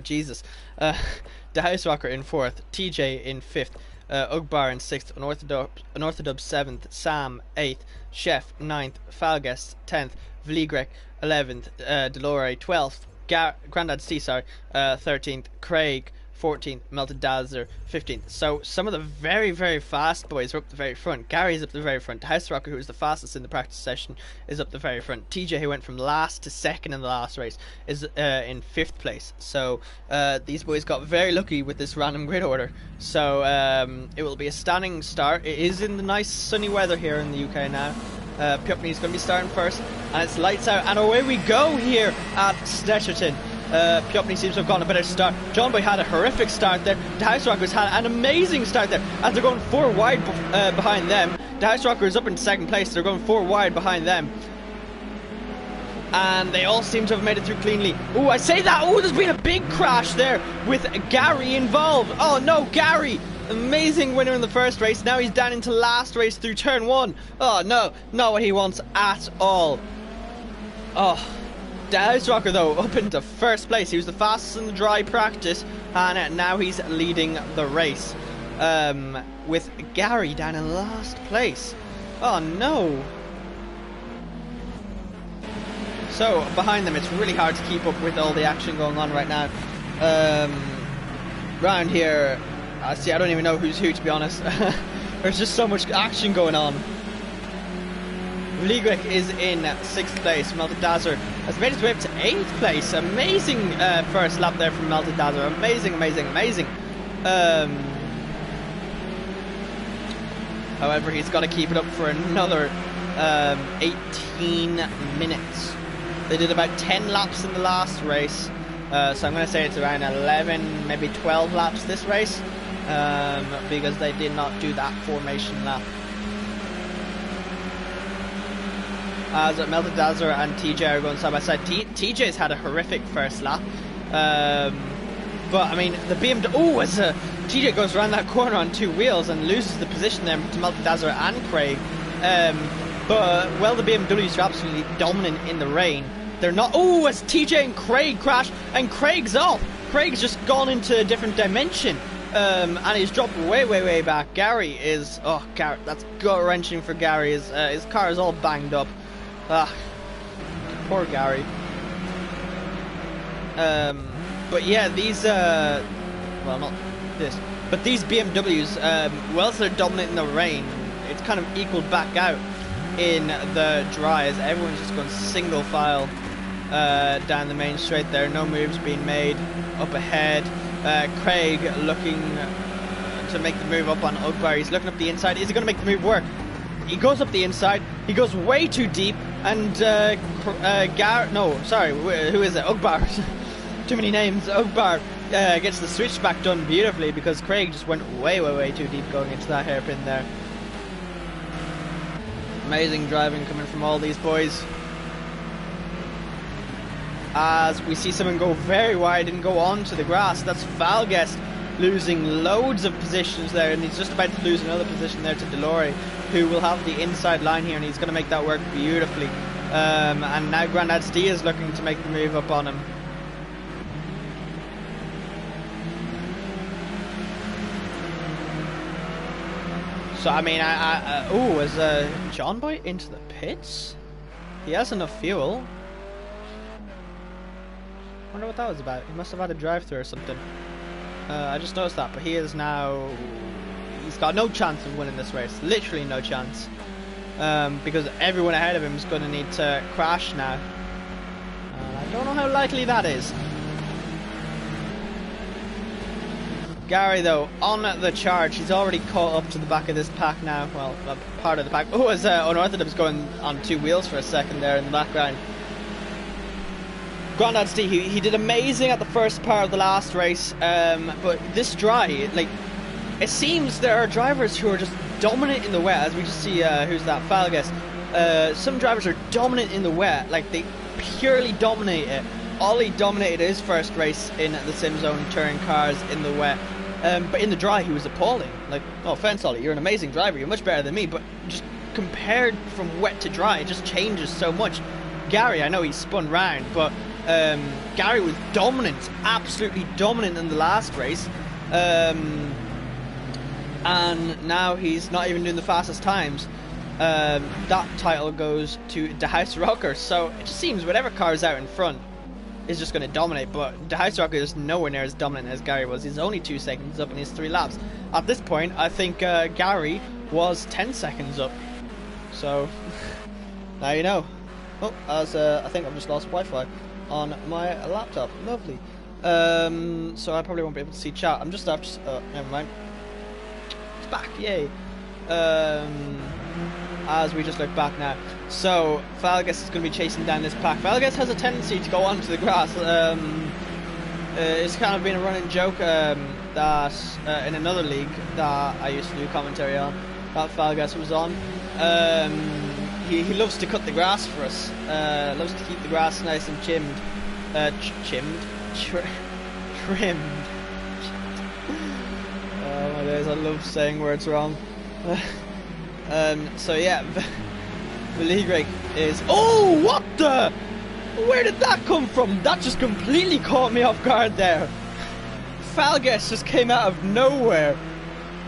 Speaker 4: Jesus. The House Rocker in fourth, TJ in fifth, Ugbar in sixth, Unorthodox 7th, Sam 8th, Chef 9th, Falguest 10th, Vligrek 11th, Delore 12th, Grandad Caesar 13th, Craig 14th, Melted Dazzler 15th. So some of the very, very fast boys are up the very front. Gary's up the very front. The House Rocker, who was the fastest in the practice session, is up the very front. TJ, who went from last to second in the last race, is in 5th place. So these boys got very lucky with this random grid order. So it will be a stunning start. It is in the nice sunny weather here in the UK now. Piopni is going to be starting first, and it's lights out, and away we go here at Snetterton. Piopni seems to have gotten a better start. John Boy had a horrific start there. The House Rockers had an amazing start there, as they're going 4 wide behind them. The House Rockers up in second place. They're going 4 wide behind them, and they all seem to have made it through cleanly. Oh, I say that. Oh, there's been a big crash there with Gary involved. Oh no, Gary! Amazing winner in the first race. Now he's down into last race through turn 1. Oh no, not what he wants at all. Oh. The House Rocker, though, up into first place. He was the fastest in the dry practice, and now he's leading the race, with Gary down in last place. Oh no. So behind them, it's really hard to keep up with all the action going on right now. Round here, I don't even know who's who, to be honest. There's just so much action going on. Vligrek is in 6th place. Melted Dazzler has made his way up to 8th place. Amazing first lap there from Melted Dazzler. Amazing. However, he's got to keep it up for another 18 minutes. They did about 10 laps in the last race. So I'm going to say it's around 11, maybe 12 laps this race. Because they did not do that formation lap. As Melted Dazzler and TJ are going side by side. TJ's had a horrific first lap. But, I mean, the BMW... Oh, as TJ goes around that corner on 2 wheels and loses the position there to Melted Dazzler and Craig. But, well, the BMWs are absolutely dominant in the rain. They're not... Oh, as TJ and Craig crash, and Craig's off. Craig's just gone into a different dimension. And he's dropped way back. Gary is... Oh, Gary, that's gut-wrenching for Gary. His car is all banged up. Ah, poor Gary. But yeah, these well, not this, but these BMWs, whilst they're dominant in the rain, it's kind of equaled back out in the dry, as everyone's just going single file down the main straight there. No moves being made up ahead. Craig looking to make the move up on Ugbar. He's looking up the inside. Is he going to make the move work? He goes up the inside. He goes way too deep. And no, sorry, who is it? Ugbar. Too many names. Ugbar gets the switchback done beautifully because Craig just went way too deep going into that hairpin there. Amazing driving coming from all these boys. As we see someone go very wide and go onto the grass. That's Falguest losing loads of positions there, and he's just about to lose another position there to Delore, who will have the inside line here, and he's going to make that work beautifully. And now Grandad's D is looking to make the move up on him. So I mean, is John Boy into the pits? He has enough fuel. Wonder what that was about. He must have had a drive-through or something. I just noticed that, but he is now... He's got no chance of winning this race. Literally no chance. Because everyone ahead of him is going to need to crash now. I don't know how likely that is. Gary, though, on the charge. He's already caught up to the back of this pack now. Well, part of the pack. Oh, as Unorthodox going on 2 wheels for a second there in the background. Grandad's D, he did amazing at the first part of the last race, but this dry, like, it seems there are drivers who are just dominant in the wet, as we just see, who's that, Falguest. Some drivers are dominant in the wet, like, they purely dominate it. Ollie dominated his first race in the SimZone touring cars in the wet, but in the dry he was appalling. Like, no offense Ollie, you're an amazing driver, you're much better than me, but just compared from wet to dry, it just changes so much. Gary, I know he spun round, but Gary was dominant, absolutely dominant in the last race, and now he's not even doing the fastest times. That title goes to the House Rocker, so it just seems whatever car is out in front is just going to dominate, but the House Rocker is nowhere near as dominant as Gary was. He's only 2 seconds up in his 3 laps. At this point, I think Gary was 10 seconds up, so now you know. Oh, I think I've just lost Wi-Fi on my laptop. Lovely. So I probably won't be able to see chat. I'm just after. Oh, never mind. It's back. Yay. As we just look back now. So Falguest is going to be chasing down this pack. Falguest has a tendency to go onto the grass. It's kind of been a running joke that in another league that I used to do commentary on, that Falguest was on. He loves to cut the grass for us. Loves to keep the grass nice and trimmed. Trimmed. Oh my days, I love saying words wrong. So yeah, the league rake is... Oh, what the? Where did that come from? That just completely caught me off guard there. Falguest just came out of nowhere.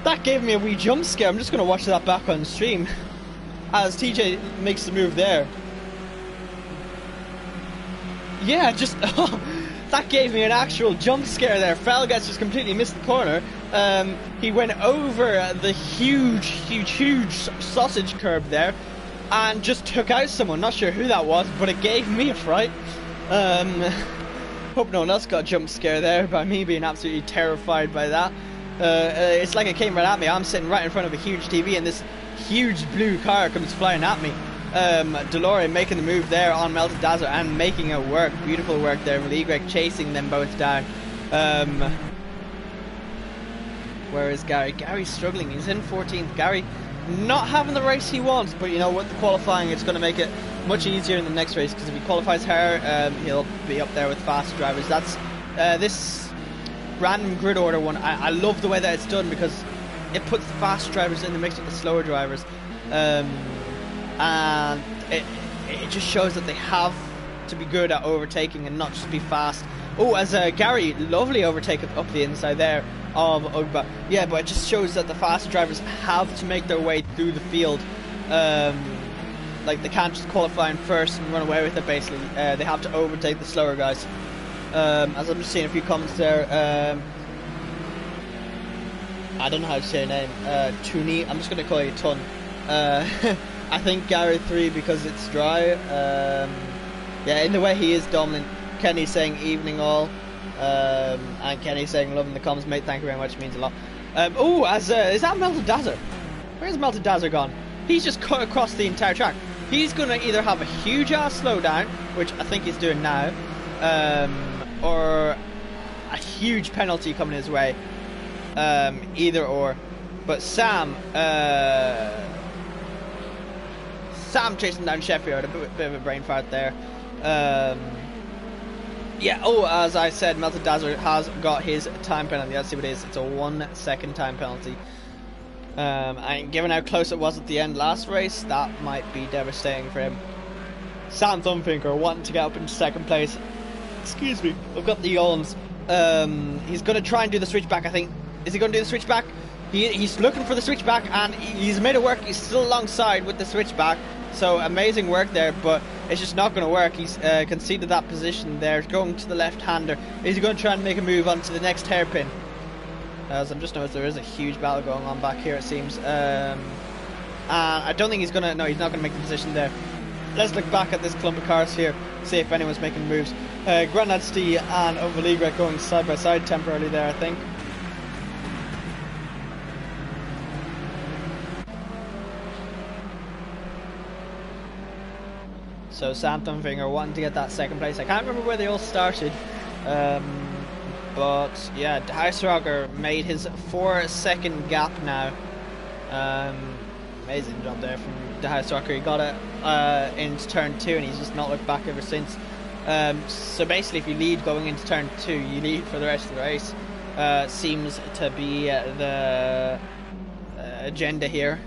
Speaker 4: That gave me a wee jump scare. I'm just going to watch that back on stream as TJ makes the move there. Yeah, just... that gave me an actual jump scare there. Falguest just completely missed the corner. He went over the huge sausage curb there and just took out someone. Not sure who that was, but it gave me a fright. Hope no one else got jump scared there by me being absolutely terrified by that. It's like it came right at me. I'm sitting right in front of a huge TV and this huge blue car comes flying at me. Delore making the move there on Melted Dazzler and making it work. Beautiful work there. League chasing them both down. Where is Gary? Gary's struggling. He's in 14th. Gary not having the race he wants, but you know, with the qualifying, it's going to make it much easier in the next race, because if he qualifies higher, he'll be up there with fast drivers. That's this random grid order one. I love the way that it's done, because it puts the fast drivers in the mix with the slower drivers, and it just shows that they have to be good at overtaking and not just be fast. Oh, as Gary, lovely overtake up the inside there of Ugba. Yeah, but it just shows that the fast drivers have to make their way through the field. Like, they can't just qualify in first and run away with it, basically. They have to overtake the slower guys. As I'm just seeing a few comments there. I don't know how to say your name. Tuni. I'm just going to call you Tun. I think Gary 3 because it's dry. Yeah, in the way he is dominant. Kenny's saying evening all. And Kenny's saying love in the comments, mate, thank you very much, it means a lot. Oh, is that Melted Dazzler? Where's Melted Dazzler gone? He's just cut across the entire track. he's going to either have a huge ass slowdown, which I think he's doing now, or a huge penalty coming his way. Either or. But Sam chasing down Sheffield, a bit of a brain fart there. Yeah, oh, as I said, Melted Dazzler has got his time penalty. Let's see what it is. It's a 1 second time penalty. And given how close it was at the end last race, that might be devastating for him. Sam Thumbfinger wanting to get up into second place. Excuse me, I've got the yawns. He's going to try and do the switchback, I think. Is he going to do the switchback? He's looking for the switchback, and he's made it work. He's still alongside with the switchback. So amazing work there, but it's just not going to work. He's conceded that position there, going to the left-hander. Is he going to try and make a move on to the next hairpin? As I'm just noticed, there is a huge battle going on back here, it seems. I don't think he's going to... No, he's not going to make the position there. Let's look back at this clump of cars here, see if anyone's making moves. Grandad Stee and Overleagrek going side by side temporarily there, I think. So Sam Thumbfinger wanting to get that second place. I can't remember where they all started. But yeah, Heisrocker made his 4 second gap now. Amazing job there from the Heisrocker. He got it into turn 2 and he's just not looked back ever since. So basically if you lead going into turn 2, you lead for the rest of the race. Seems to be the agenda here.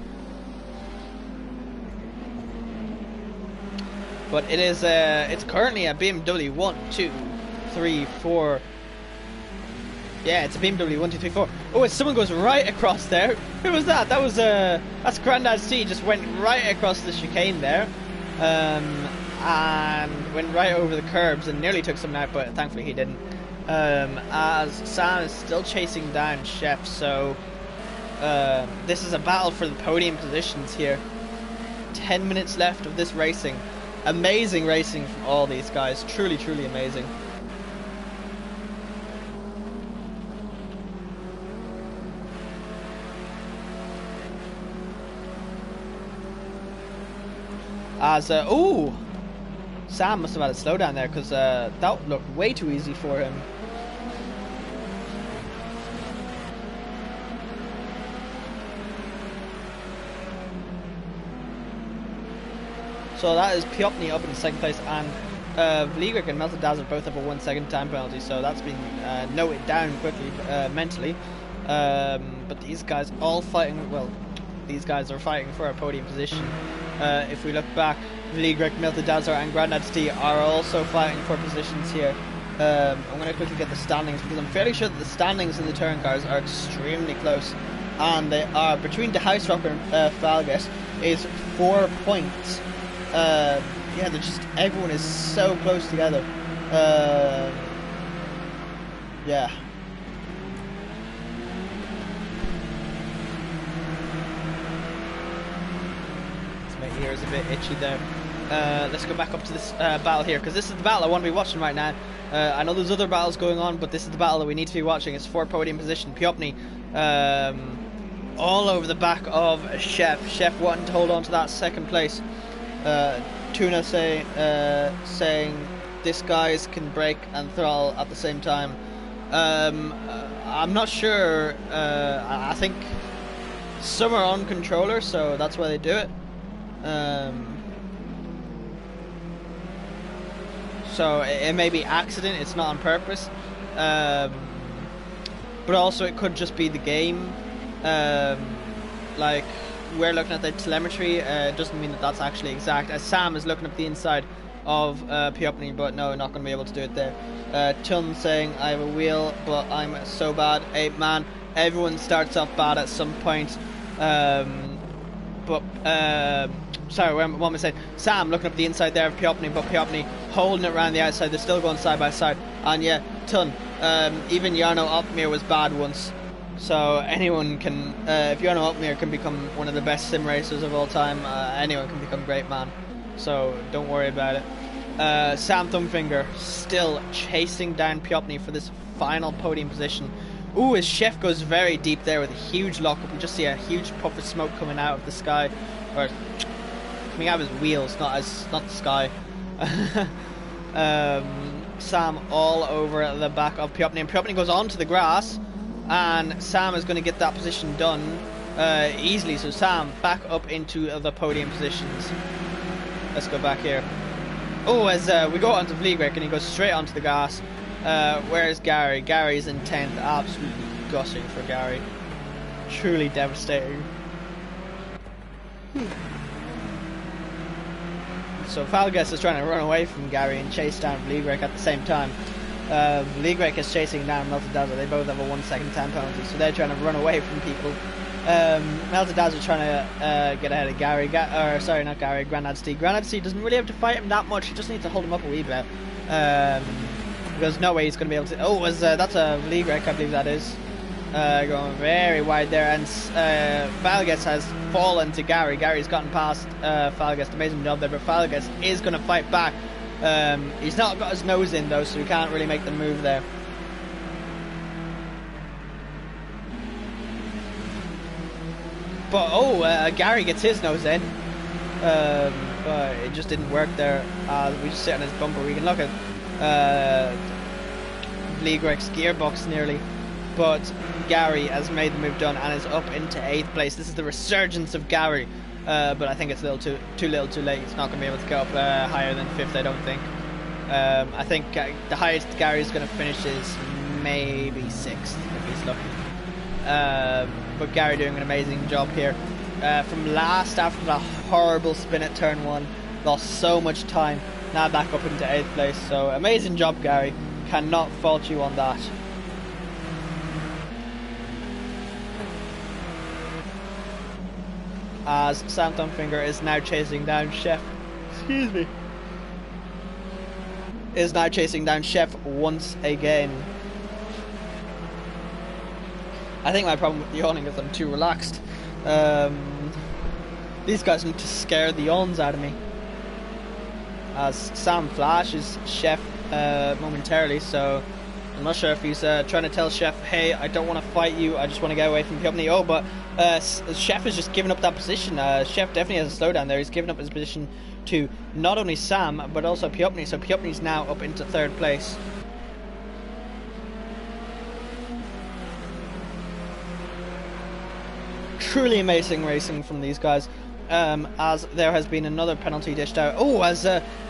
Speaker 4: But it is it's currently a BMW 1, 2, 3, 4. Yeah, it's a BMW 1, 2, 3, 4. Oh, and someone goes right across there. Who was that? That was that's Grandad C. Just went right across the chicane there, and went right over the curbs and nearly took someone out, but thankfully he didn't. As Sam is still chasing down Chef, so this is a battle for the podium positions here. 10 minutes left of this racing. Amazing racing from all these guys. Truly, truly amazing. As ooh, Sam must have had a slowdown there because that looked way too easy for him. So that is Piopni up in second place, and Vliegrick and Melted Dazzler both have a 1 second time penalty, so that's been noted down quickly mentally. But these guys all fighting, well, these guys are fighting for a podium position. If we look back, Vliegrick, Melted Dazzler and Grandad Stee are also fighting for positions here. I'm going to quickly get the standings because I'm fairly sure that the standings in the touring cars are extremely close. And they are, between the Heisrocker and Falgas, is 4 points. Yeah, they're just, everyone is so close together. Yeah. My ears a bit itchy there. Let's go back up to this battle here, because this is the battle I want to be watching right now. I know there's other battles going on, but this is the battle that we need to be watching. It's for podium position. Piopni all over the back of Chef. Chef wanting to hold on to that second place. Tuna saying this guys can brake and throttle at the same time. I'm not sure. I think some are on controller, so that's why they do it. So it may be accident, it's not on purpose, but also it could just be the game. Like, we're looking at the telemetry, it doesn't mean that that's actually exact, as Sam is looking up the inside of Piopni, but no, not going to be able to do it there. Tun saying, I have a wheel, but I'm so bad. Hey man, everyone starts off bad at some point. Sorry, what am I saying? Sam looking up the inside there of Piopni, but Piopni holding it around the outside. They're still going side by side. And yeah, Tun. Even Jarno Opmeer was bad once. So anyone can, if Jarno Opmeer can become one of the best sim racers of all time, anyone can become great, man. So don't worry about it. Sam Thumbfinger still chasing down Piopni for this final podium position. Ooh, his Chef goes very deep there with a huge lockup. You just see a huge puff of smoke coming out of the sky, or coming out of his wheels, not the sky. Sam all over the back of Piopni, and Piopni goes onto the grass, and Sam is going to get that position done easily. So Sam back up into the podium positions. Let's go back here. Oh, as we go onto Vliegwijk, and he goes straight onto the grass. Where's Gary? Gary's in 10th, absolutely gushing for Gary. Truly devastating. So Falgas is trying to run away from Gary and chase down Vliegwijk at the same time. Vliegwijk is chasing down Meltadaza. They both have a 1 second time penalty, so they're trying to run away from people. Meltadaza trying to get ahead of Gary. Sorry, not Gary. Grandad Steve. Grandad Steve doesn't really have to fight him that much. He just needs to hold him up a wee bit. There's no way he's going to be able to. Oh, that's a Vliegwijk, I believe that is. Going very wide there, and Falgas has fallen to Gary. Gary's gotten past Falgas. Amazing job there, but Falgas is going to fight back. He's not got his nose in though, so he can't really make the move there. But Gary gets his nose in, but it just didn't work there. We just sit on his bumper. We can look at Vliegwijk's gearbox nearly, but Gary has made the move done and is up into 8th place. This is the resurgence of Gary, but I think it's a little too late. It's not going to be able to get up higher than 5th, I don't think. I think the highest Gary's going to finish is maybe 6th if he's lucky. But Gary doing an amazing job here. From last after that horrible spin at turn 1, lost so much time. Now back up into 8th place. So amazing job, Gary. Cannot fault you on that. As Sam Thumbfinger is now chasing down Chef. Excuse me. Is now chasing down Chef once again. I think my problem with yawning is I'm too relaxed. These guys need to scare the yawns out of me. As Sam flashes Chef momentarily, so I'm not sure if he's trying to tell Chef, hey, I don't want to fight you, I just want to get away from Piopni. Oh, but Chef has just given up that position. Chef definitely has a slowdown there. He's given up his position to not only Sam, but also Piopni. So Piopni's now up into 3rd place. Truly amazing racing from these guys. As there has been another penalty dished out. Oh, as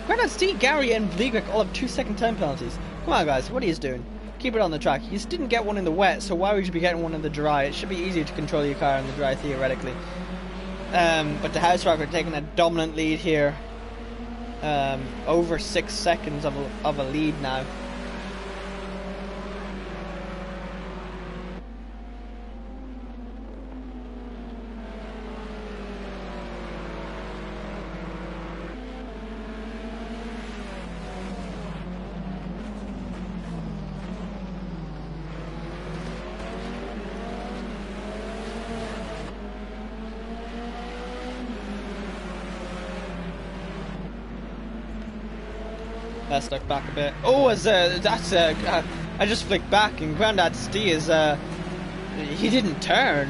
Speaker 4: Granad Steve, Gary and Vliegwijk all have 2 second time penalties. Come on guys, what are you doing? Keep it on the track. You didn't get one in the wet, so why would you be getting one in the dry? It should be easier to control your car in the dry, theoretically. But the House Rock are taking a dominant lead here. Over 6 seconds of a lead now. Let's look back a bit. Oh, as that's I just flicked back, and Grandad Steve is he didn't turn.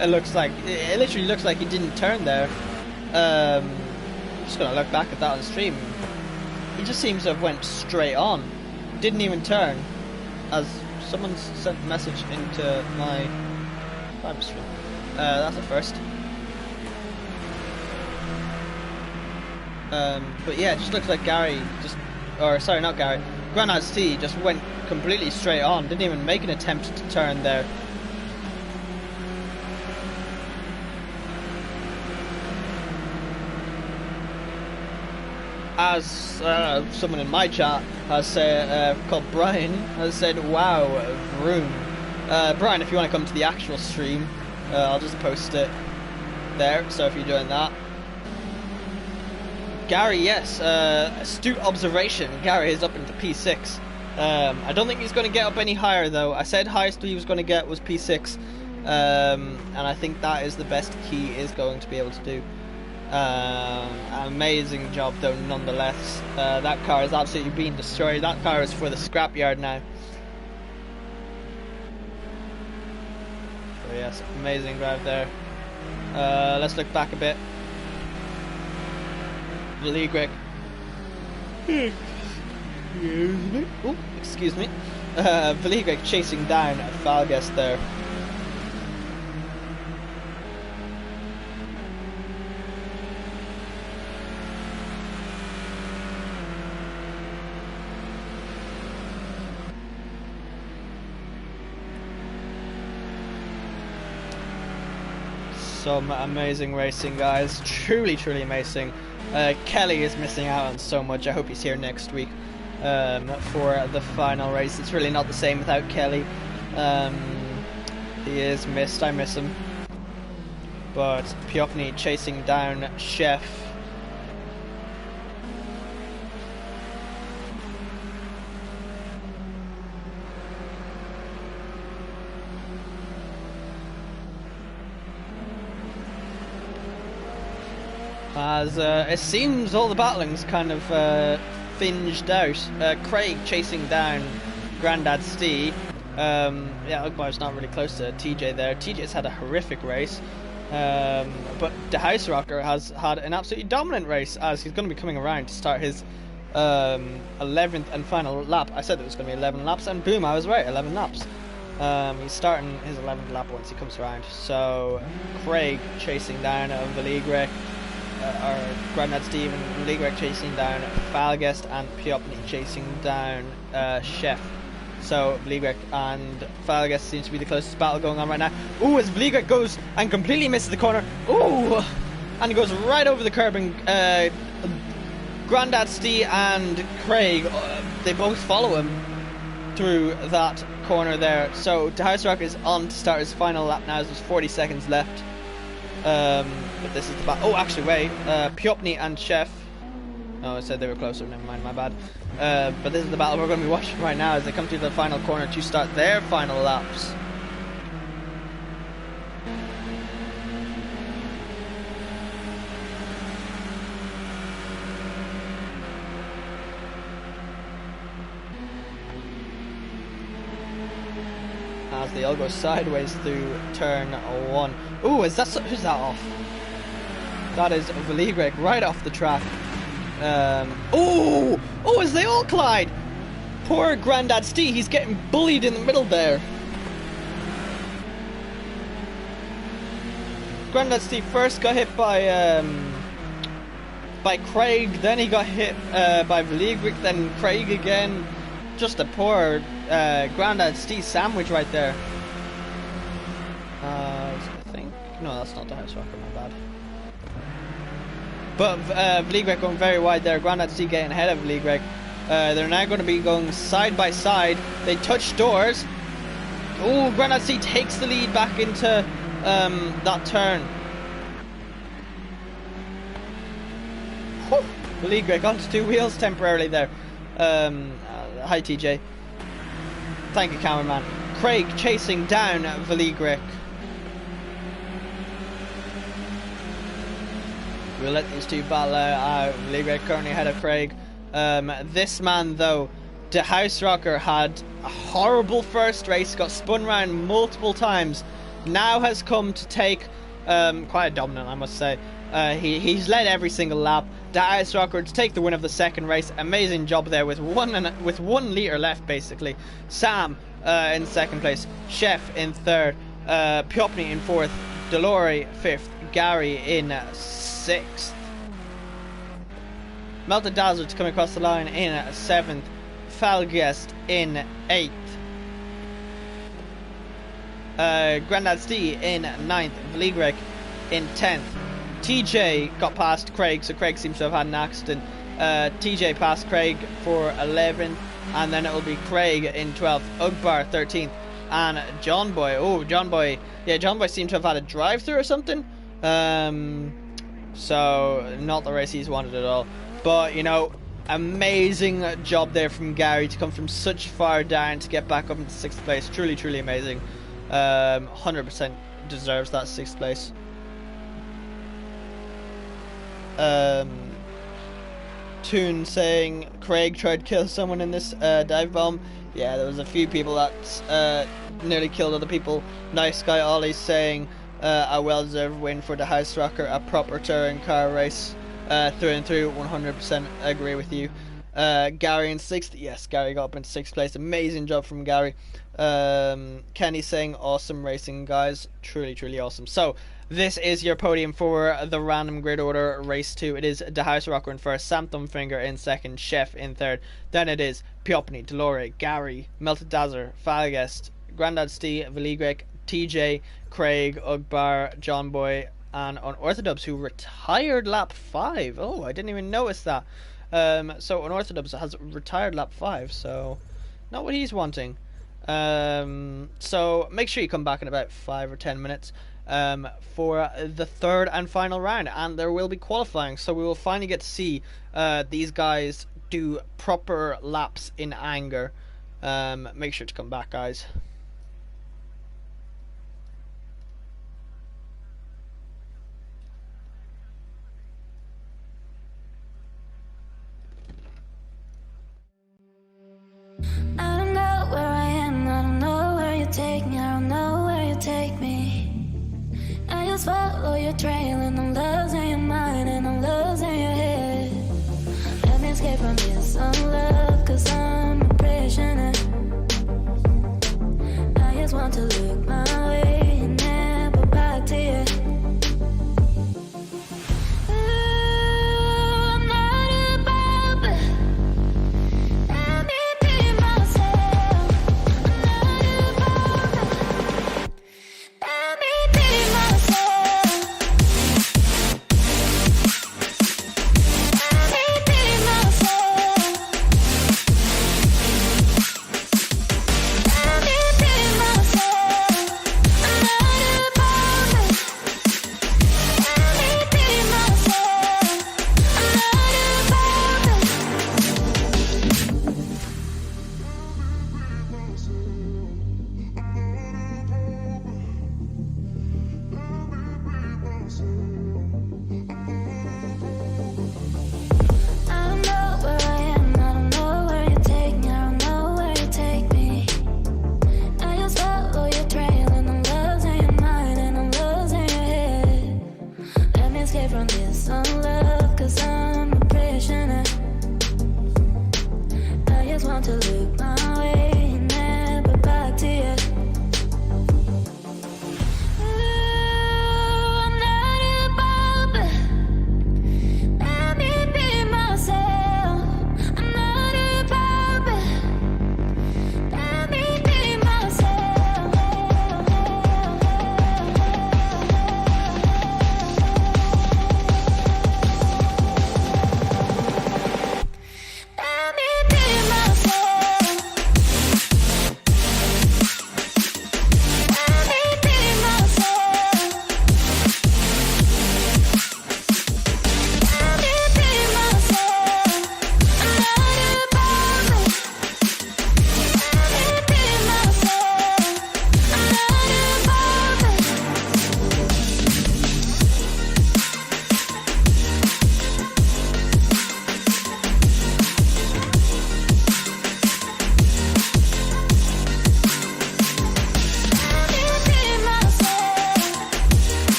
Speaker 4: It literally looks like he didn't turn there. Just gonna look back at that on stream. He just seems to have went straight on, didn't even turn. As someone sent a message into my private stream. That's a first. But yeah, it just looks like Gary sorry, not Gary. Granad Steve just went completely straight on. Didn't even make an attempt to turn there. As someone in my chat has said, called Brian, has said, wow, Vroom. Brian, if you want to come to the actual stream, I'll just post it there, so if you're doing that. Gary, yes, astute observation. Gary is up into P6. I don't think he's going to get up any higher though. I said highest he was going to get was P6, and I think that is the best he is going to be able to do. Amazing job though nonetheless. That car is absolutely being destroyed. That car is for the scrapyard now. So yes, amazing drive there. Let's look back a bit. Vligrek. Excuse me. Vligrek chasing down Falguest there. Some amazing racing, guys. Truly, truly amazing. Kelly is missing out on so much. I hope he's here next week for the final race. It's really not the same without Kelly. He is missed. I miss him. But Piopni chasing down Chef. As it seems all the battling's kind of finged out. Craig chasing down Grandad Stee. Yeah, Ugbar's not really close to TJ there. TJ's had a horrific race. But the House Rocker has had an absolutely dominant race, as he's going to be coming around to start his 11th and final lap. I said it was going to be 11 laps, and boom, I was right, 11 laps. He's starting his 11th lap once he comes around. So Craig chasing down Vligrek. Or Grandad Steve and Vligrek chasing down Falguest, and Piopni chasing down Chef. So Vligrek and Falguest seems to be the closest battle going on right now. Ooh, as Vligrek goes and completely misses the corner. Ooh, and he goes right over the curb, and Grandad Steve and Craig, they both follow him through that corner there. So the House Rock is on to start his final lap now. There's 40 seconds left. But this is the battle. Oh, actually, wait. Piopni and Chef. Oh, I said they were closer. Never mind, my bad. But this is the battle we're going to be watching right now as they come to the final corner to start their final laps. As they all go sideways through turn 1. Ooh, is that who's that off? That is Vligrek right off the track. Oh, as they all collide. Poor Grandad Stee, he's getting bullied in the middle there. Grandad Stee first got hit by Craig, then he got hit by Vligrek, then Craig again. Just a poor Grandad Stee sandwich right there. I think no, that's not the House Rocker, my bad. But Vligrek going very wide there. Grandad Stee getting ahead of Vligrek. They're now going to be going side by side. They touch doors. Oh, Grandad Stee takes the lead back into that turn. Vligrek onto two wheels temporarily there. Hi TJ. Thank you, cameraman. Craig chasing down Vligrek. We'll let these two battle out. Vligrek currently ahead of Craig. This man, though, the House Rocker, had a horrible first race, got spun around multiple times, now has come to take, quite dominant, I must say. He's led every single lap. The House Rocker to take the win of the second race. Amazing job there with 1 litre left, basically. Sam in second place. Chef in third. Piopni in fourth. Delore fifth. Gary in 6th. Melted Dazzard's coming across the line in 7th. Falguest in 8th. Grandad Stee in 9th. Vligrek in 10th. TJ got past Craig, so Craig seems to have had an accident. TJ passed Craig for 11th, and then it will be Craig in 12th. Ugbar 13th, and John Boy. Oh, John Boy. Yeah, John Boy seemed to have had a drive-through or something. So not the race he's wanted at all. But you know, amazing job there from Gary to come from such far down to get back up into 6th place. Truly, truly amazing. 100% deserves that 6th place. Toon saying Craig tried to kill someone in this dive bomb. Yeah, there was a few people that nearly killed other people. Nice Guy Ollie saying a well-deserved win for the House Rocker, a proper touring car race. through and through. 100% agree with you. Gary in 6th. Yes, Gary got up in 6th place. Amazing job from Gary. Kenny saying awesome racing, guys. Truly awesome. So this is your podium for the random grid order race 2. It is the House Rocker in 1st, Sam Thumbfinger in 2nd, Chef in 3rd. Then it is Piopni, Delore, Gary, Melted Dazzler, Falgest, Grandad Steve, Valigrek, TJ, Craig, Ugbar, John Boy, and Unorthodox, who retired lap 5. Oh, I didn't even notice that. So Unorthodox has retired lap 5, so not what he's wanting. So make sure you come back in about 5 or 10 minutes for the 3rd and final round, and there will be qualifying, so we will finally get to see these guys do proper laps in anger. Make sure to come back, guys.
Speaker 1: I don't know where I am, I don't know where you take me, I don't know where you take me. I just follow your trail and I'm losing your mind and I'm losing your head. Let me escape from this love, cause I'm a prisoner. I just want to look my way and never back to you.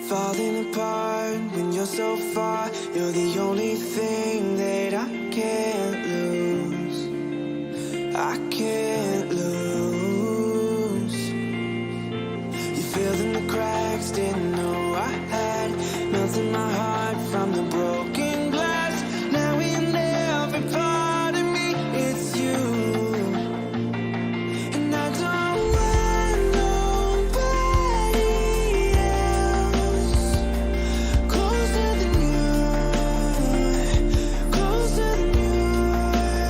Speaker 2: Falling apart when you're so far. You're the only thing that I can't lose. I can't lose. You filled in the cracks, didn't know I had. Melting my heart from the broken glass. Now in every part of me, it's you. And I don't want nobody else closer than you, closer than you.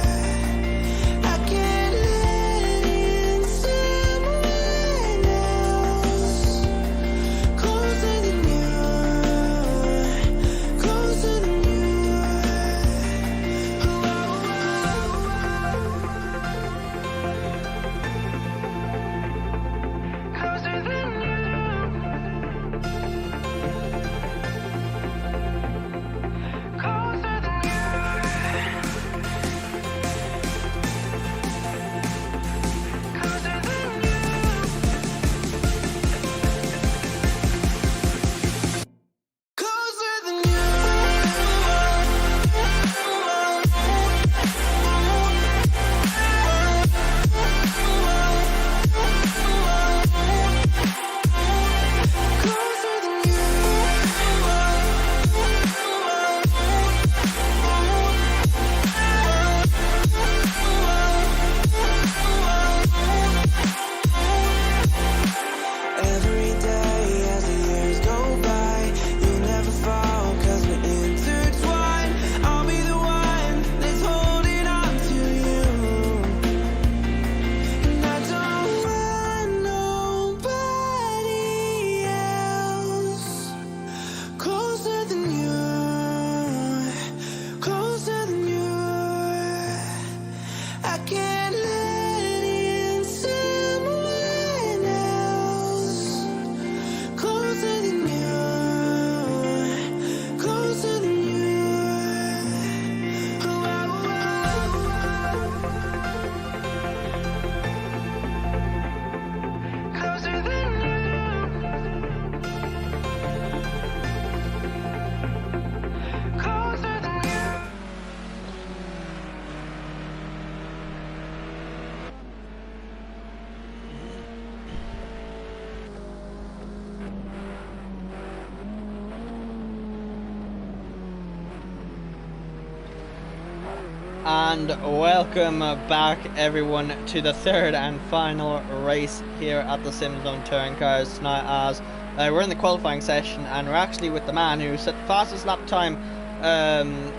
Speaker 4: And welcome back everyone to the third and final race here at the SimZone Touring Cars tonight, as we're in the qualifying session and we're actually with the man who set the fastest lap time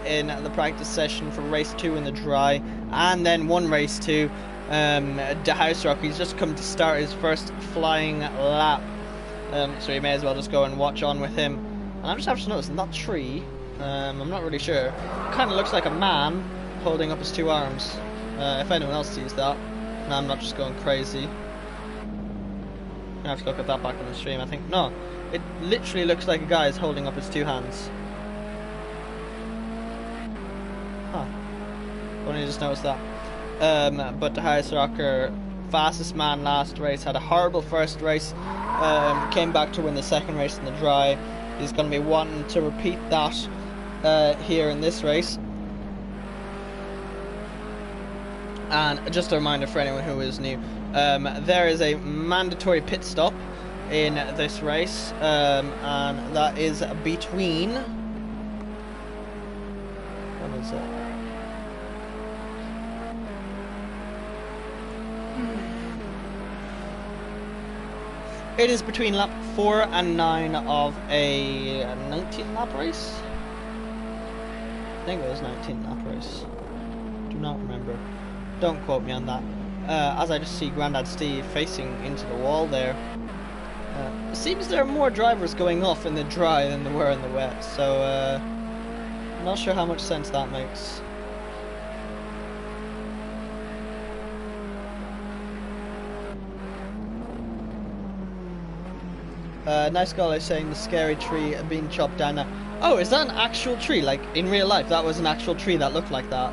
Speaker 4: in the practice session for race 2 in the dry, and then won race 2, the House Rock. He's just come to start his first flying lap, so you may as well just go and watch on with him. And I'm just actually noticing that tree, I'm not really sure, kind of looks like a man holding up his two arms. If anyone else sees that, and I'm not just going crazy. I have to look at that back on the stream. I think no, it literally looks like a guy is holding up his two hands. Huh. Only just noticed that. But the House Rocker, fastest man last race, had a horrible first race. Came back to win the second race in the dry. He's going to be wanting to repeat that here in this race. And just a reminder for anyone who is new, there is a mandatory pit stop in this race, and that is between, what is it? It is between lap 4 and 9 of a 19 lap race. I think it was 19 lap race. Do not remember. Don't quote me on that. As I just see Grandad Steve facing into the wall there. It seems there are more drivers going off in the dry than there were in the wet, so I'm not sure how much sense that makes. Nice guy is saying the scary tree being chopped down now. Oh, is that an actual tree? Like in real life, that was an actual tree that looked like that.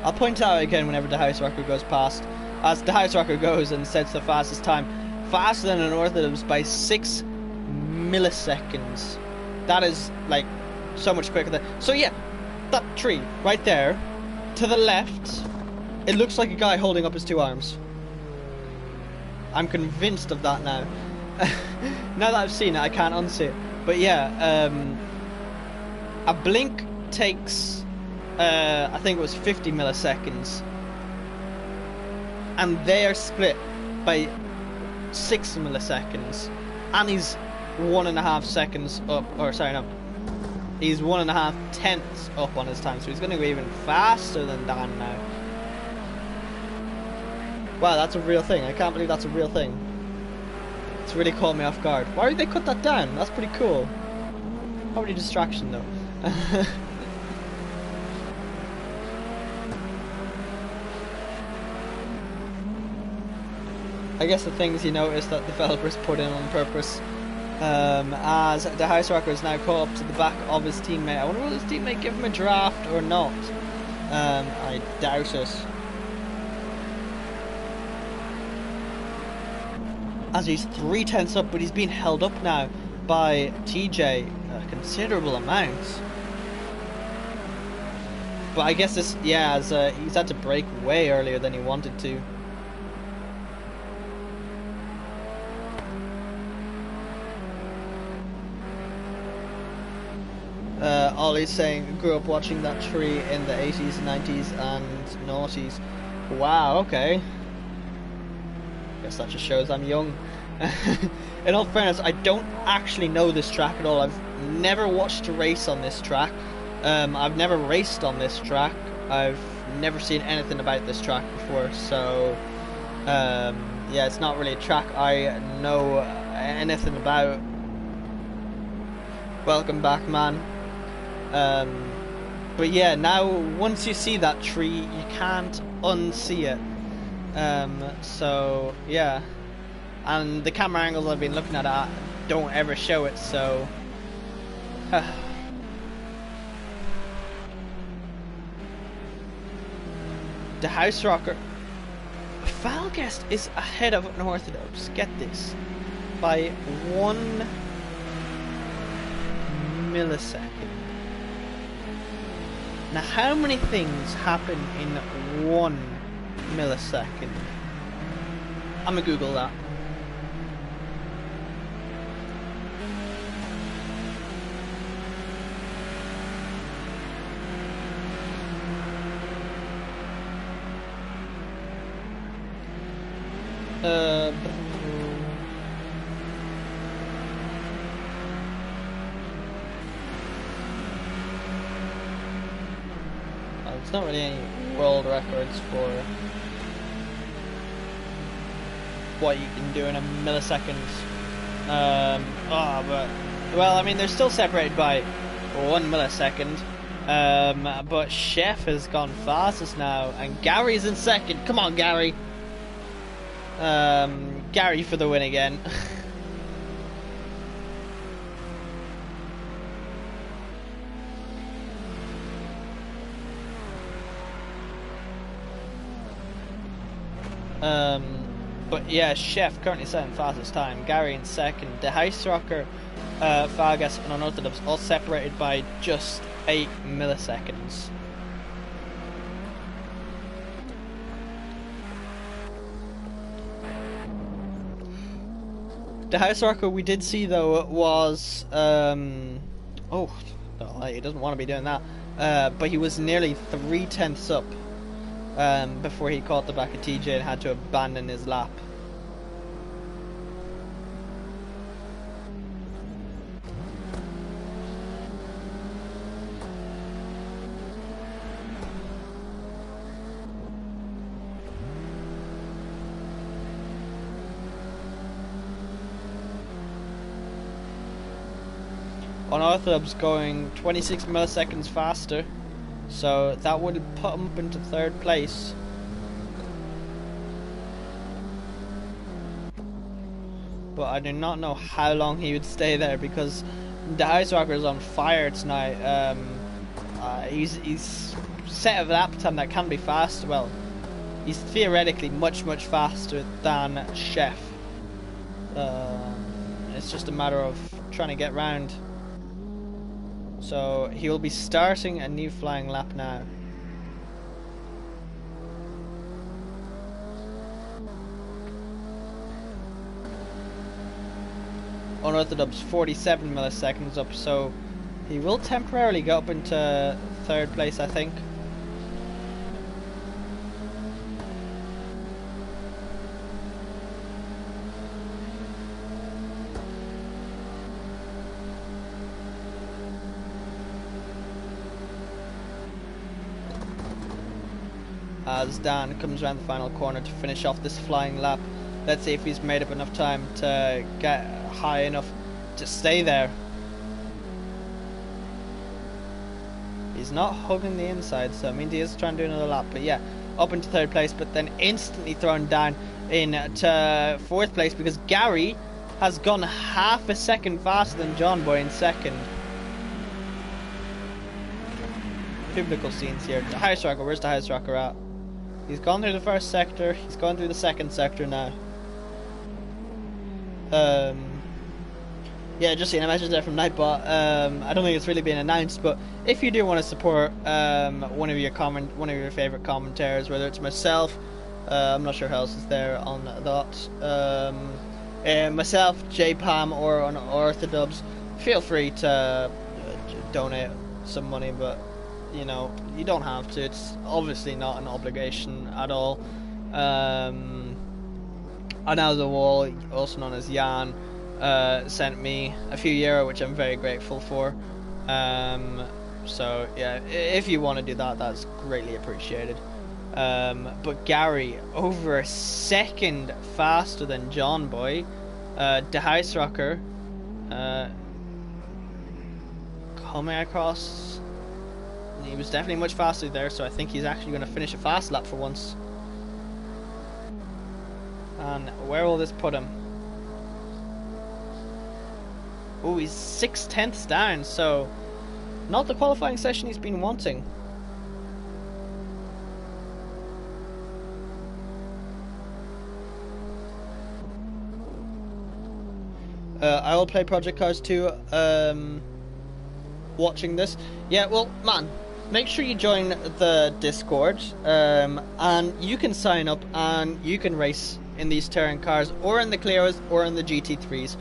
Speaker 4: I'll point out again whenever the House Rocker goes past, as the House Rocker goes and sets the fastest time, faster than an Orthodox by 6 milliseconds. That is like so much quicker than. So yeah, that tree right there, to the left, it looks like a guy holding up his two arms. I'm convinced of that now. Now that I've seen it, I can't unsee it. But yeah, a blink takes, I think it was 50 milliseconds, and they are split by 6 milliseconds, and he's 1.5 seconds up, or sorry, no, he's 1.5 tenths up on his time, so he's going to go even faster than Dan now. Wow, that's a real thing. I can't believe that's a real thing. It's really caught me off guard. Why did they cut that down? That's pretty cool. Probably distraction though. I guess the things you notice that developers put in on purpose. As the House Rocker is now caught up to the back of his teammate. I wonder will his teammate give him a draft or not? I doubt it. As he's 3 tenths up, but he's being held up now by TJ a considerable amount. But I guess this, yeah, as he's had to brake way earlier than he wanted to. Ollie's saying grew up watching that tree in the 80s, 90s and noughties. Wow, okay. Guess that just shows I'm young. In all fairness, I don't actually know this track at all. I've never watched a race on this track. I've never raced on this track. I've never seen anything about this track before, so yeah, it's not really a track I know anything about. Welcome back, man. But yeah, now once you see that tree, you can't unsee it. So yeah, and the camera angles I've been looking at don't ever show it, so the House Rocker Falguest is ahead of an Orthodox, get this, by 1 millisecond. Now how many things happen in 1 millisecond? I'm gonna Google that. Uh, well, there's not really any world records for what you can do in a millisecond. But well, I mean, they're still separated by 1 millisecond. But Chef has gone fastest now, and Gary's in second. Come on, Gary. Gary for the win again. But yeah, Chef currently setting fastest time. Gary in second. The House Rocker, Fargas, and Unorthodox all separated by just 8 milliseconds. The House Rocker we did see though was oh no, he doesn't want to be doing that. But he was nearly 3/10 up before he caught the back of TJ and had to abandon his lap. Unorthodox going 26 milliseconds faster, so that would put him up into 3rd place. But I do not know how long he would stay there, because the House Rocker is on fire tonight. He's set a lap time that can be fast. Well, he's theoretically much faster than Chef. It's just a matter of trying to get round. So he will be starting a new flying lap now. Unorthodox 47 milliseconds up, so he will temporarily go up into 3rd place, I think. As Dan comes around the final corner to finish off this flying lap. Let's see if he's made up enough time to get high enough to stay there. He's not hugging the inside, so I mean he is trying to do another lap. But yeah, up into 3rd place, but then instantly thrown down into 4th place because Gary has gone half a second faster than John Boy in 2nd. Biblical scenes here. The House Rocker, where's the House Rocker at? He's gone through the 1st sector, he's gone through the 2nd sector now. Yeah, just seen a message there from Nightbot. I don't think it's really been announced, but if you do want to support one of your favorite commentators, whether it's myself, I'm not sure who else is there on that, myself, JPAM, or on Orthodubs, feel free to donate some money, but you know, you don't have to. It's obviously not an obligation at all. Another the Wall, also known as Jan, sent me a few euro, which I'm very grateful for. So yeah, if you want to do that, that's greatly appreciated. But Gary, over a second faster than John Boy. The House Rocker coming across. He was definitely much faster there, so I think he's actually going to finish a fast lap for once. And where will this put him? Oh, he's 6/10 down, so not the qualifying session he's been wanting. I will play Project Cars 2 watching this. Yeah, well, man, make sure you join the Discord, and you can sign up and you can race in these touring cars, or in the Clios, or in the GT3s.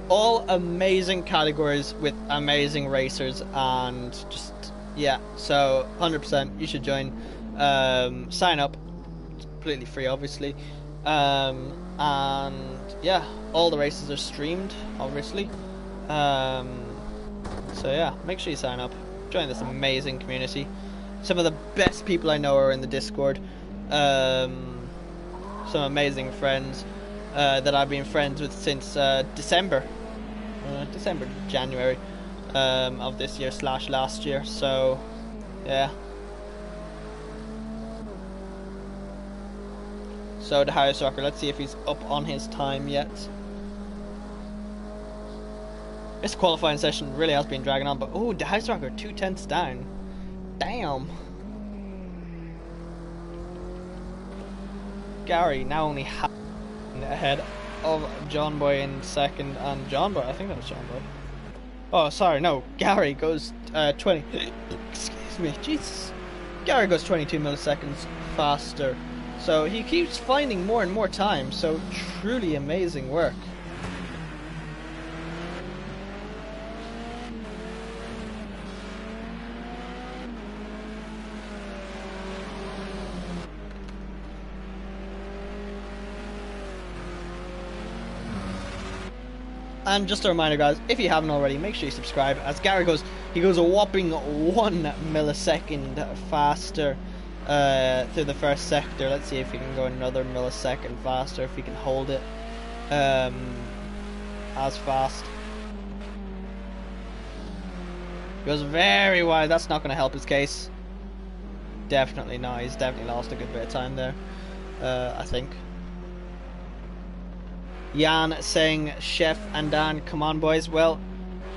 Speaker 4: All amazing categories with amazing racers, and just, yeah, so 100% you should join. Sign up, it's completely free, obviously. And yeah, all the races are streamed, obviously. So yeah, make sure you sign up, join this amazing community. Some of the best people I know are in the Discord. Some amazing friends that I've been friends with since December to January of this year / last year. So yeah. So the House Rocker, let's see if he's up on his time yet. This qualifying session really has been dragging on, but oh, the House Rocker 2/10 down. Damn. Gary now only ahead of John Boy in second, and John Boy, I think that was John Boy. Oh, sorry, no, Gary goes 20. Excuse me, Jesus. Gary goes 22 milliseconds faster. So he keeps finding more and more time, so truly amazing work. And just a reminder, guys, if you haven't already, make sure you subscribe. As Gary goes, he goes a whopping 1 millisecond faster through the first sector. Let's see if he can go another millisecond faster, if he can hold it as fast. Goes very wide. That's not going to help his case. Definitely not. He's definitely lost a good bit of time there, I think. Jan saying Chef and Dan, come on boys. Well,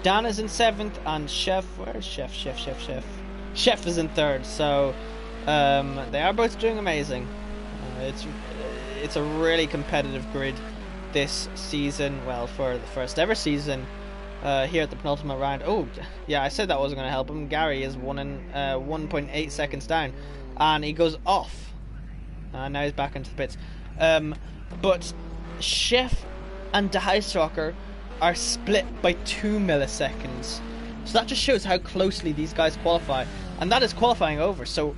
Speaker 4: Dan is in 7th and Chef, where's Chef? Chef is in 3rd, so they are both doing amazing. It's a really competitive grid this season, well, for the first ever season here at the penultimate round. Oh, yeah, I said that wasn't going to help him. Gary is 1.8 seconds down, and he goes off. Now he's back into the pits. But Chef and the House Rocker are split by 2 milliseconds. So that just shows how closely these guys qualify. And that is qualifying over, so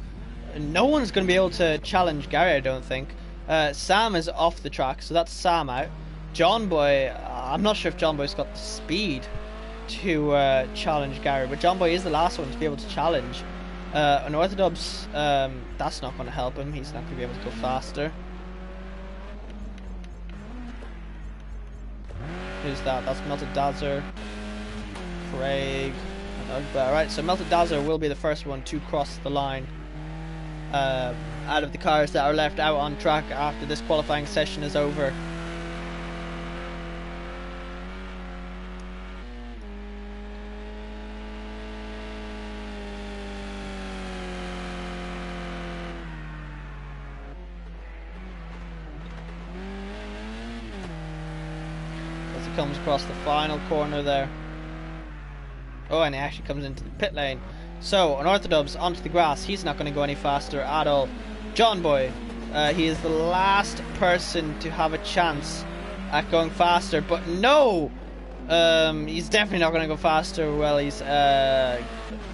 Speaker 4: no one's going to be able to challenge Gary, I don't think. Sam is off the track, so that's Sam out. John Boy, I'm not sure if John Boy's got the speed to challenge Gary, but John Boy is the last one to be able to challenge. Unorthodox, that's not going to help him. He's not going to be able to go faster. Who's that? That's Melted Dazzler, Craig, and Ugba. Alright, so Melted Dazzler will be the first one to cross the line out of the cars that are left out on track after this qualifying session is over. Comes across the final corner there. Oh, and he actually comes into the pit lane. So, Unorthodox onto the grass. He's not going to go any faster at all. John Boy, he is the last person to have a chance at going faster, but no! He's definitely not going to go faster. Well, he's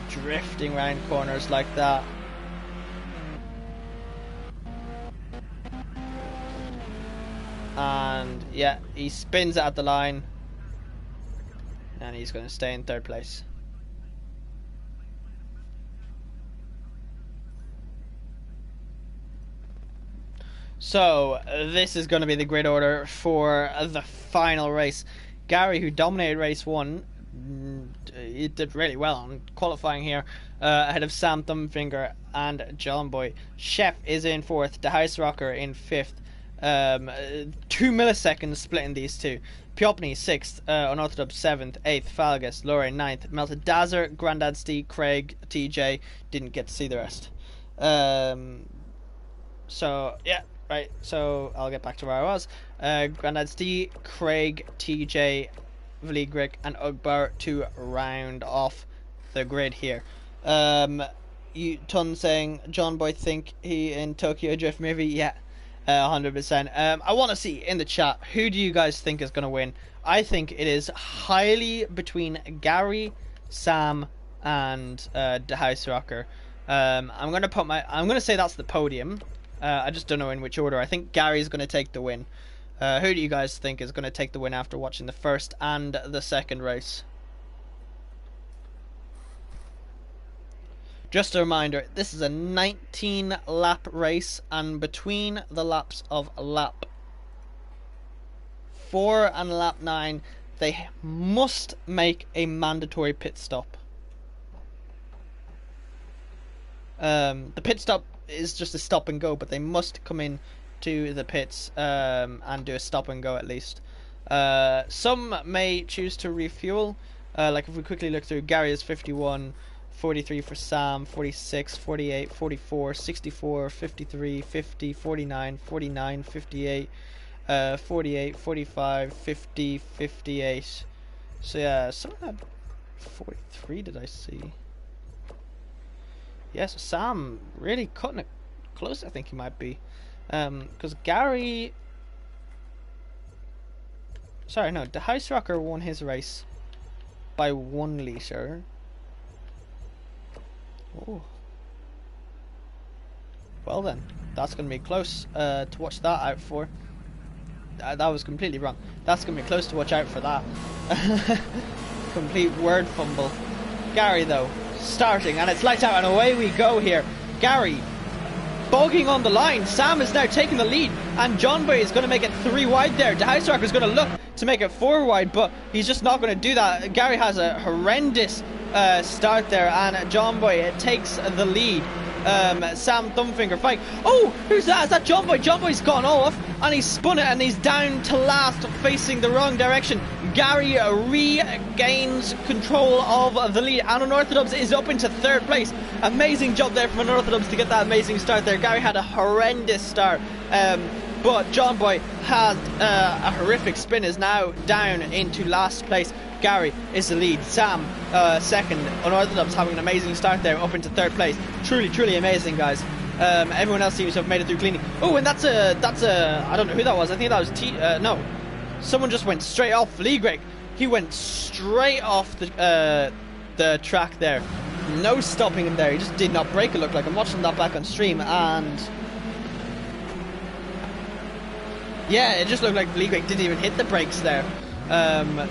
Speaker 4: drifting around corners like that. And yeah, he spins it at the line, and he's going to stay in 3rd place. So this is going to be the grid order for the final race. Gary, who dominated race 1, he did really well on qualifying here, ahead of Sam Thumbfinger and John Boy. Chef is in 4th, the House Rocker in 5th. 2 milliseconds splitting these two. Piopni 6th, Unorthodox 7th, 8th, Falgus, Lorraine 9th, Melted Dazzler, Grandad Steve, Craig, TJ, didn't get to see the rest. So yeah, right, so I'll get back to where I was. Grandad Steve, Craig, TJ, Vligrick and Ugbar to round off the grid here. Ton saying John Boy think he in Tokyo Drift movie, yeah. 100%. I want to see in the chat, who do you guys think is going to win? I think it is highly between Gary, Sam, and the House Rocker. I'm going to say that's the podium. I just don't know in which order. I think Gary's going to take the win. Who do you guys think is going to take the win after watching the first and the second race? Just a reminder, this is a 19 lap race, and between the laps of lap 4 and lap 9, they must make a mandatory pit stop. The pit stop is just a stop and go, but they must come in to the pits and do a stop and go at least. Some may choose to refuel. Like if we quickly look through, Gary is 51, 43 for Sam, 46, 48, 44, 64, 53, 50, 49, 49, 58, 48, 45, 50, 58. So yeah, some of that 43 did I see? Yes, yeah, so Sam really cutting it close, I think he might be. Because Gary... Sorry, no, the House Rocker won his race by 1 litre. Oh. Well then, that's going to be close to watch that out for. That was completely wrong. That's going to be close to watch out for that. Complete word fumble. Gary though, starting, and it's lights out and away we go here. Gary bogging on the line. Sam is now taking the lead, and John Boy is going to make it 3 wide there. The House Rocker is going to look to make it 4 wide, but he's just not going to do that. Gary has a horrendous start there, and John Boy takes the lead. Sam Thumbfinger fight. Oh, who's that? Is that John Boy? John Boy's gone off, and he's spun it, and he's down to last, facing the wrong direction. Gary regains control of the lead, and Unorthodox is up into 3rd place. Amazing job there from Unorthodox to get that amazing start there. Gary had a horrendous start, but John Boy had a horrific spin, is now down into last place. Gary is the lead. Sam second. Unorthodox having an amazing start there, up into 3rd place. Truly amazing, guys. Everyone else seems to have made it through cleanly. Oh, and that's a I don't know who that was. I think that was no. Someone just went straight off. Lee Greg. He went straight off the track there. No stopping him there. He just did not brake, it looked like. I'm watching that back on stream, and yeah, it just looked like Lee Greg didn't even hit the brakes there.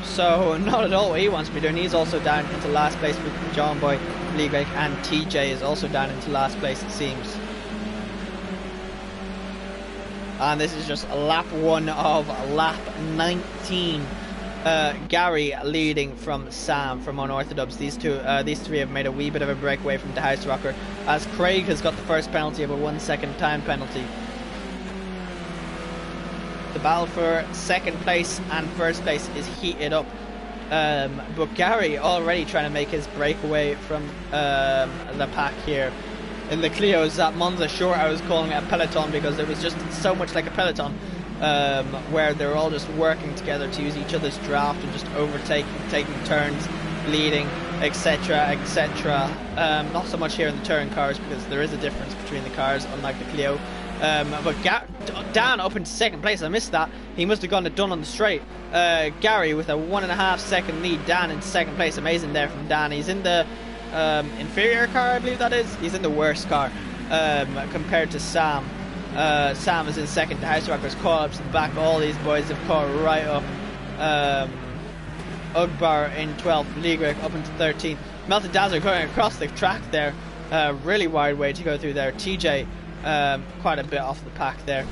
Speaker 4: So not at all what he wants to be doing. He's also down into last place with John Boy, Lee Greg, and TJ is also down into last place, it seems. And this is just lap 1 of lap 19. Gary leading from Sam from Unorthodox. These three have made a wee bit of a breakaway from the House Rocker, as Craig has got the first penalty of a 1 second time penalty. The battle for 2nd place and 1st place is heated up, but Gary already trying to make his breakaway from the pack here. In the Clios at Monza, sure, I was calling it a peloton because it was just so much like a peloton, where they're all just working together to use each other's draft and just overtaking, taking turns, leading, etc, etc. Not so much here in the touring cars, because there is a difference between the cars, unlike the Clio. But Dan up into 2nd place. I missed that. He must have gone it done on the straight. Gary with a 1.5 second lead. Dan in 2nd place. Amazing there from Dan. He's in the inferior car, I believe that is. He's in the worst car compared to Sam. Sam is in 2nd. The House Rockers caught up to the back. All these boys have caught right up. Ugbar in 12th. Ligrek up into 13th. Melted Dazzler going across the track there. Really wide way to go through there. TJ quite a bit off the pack there.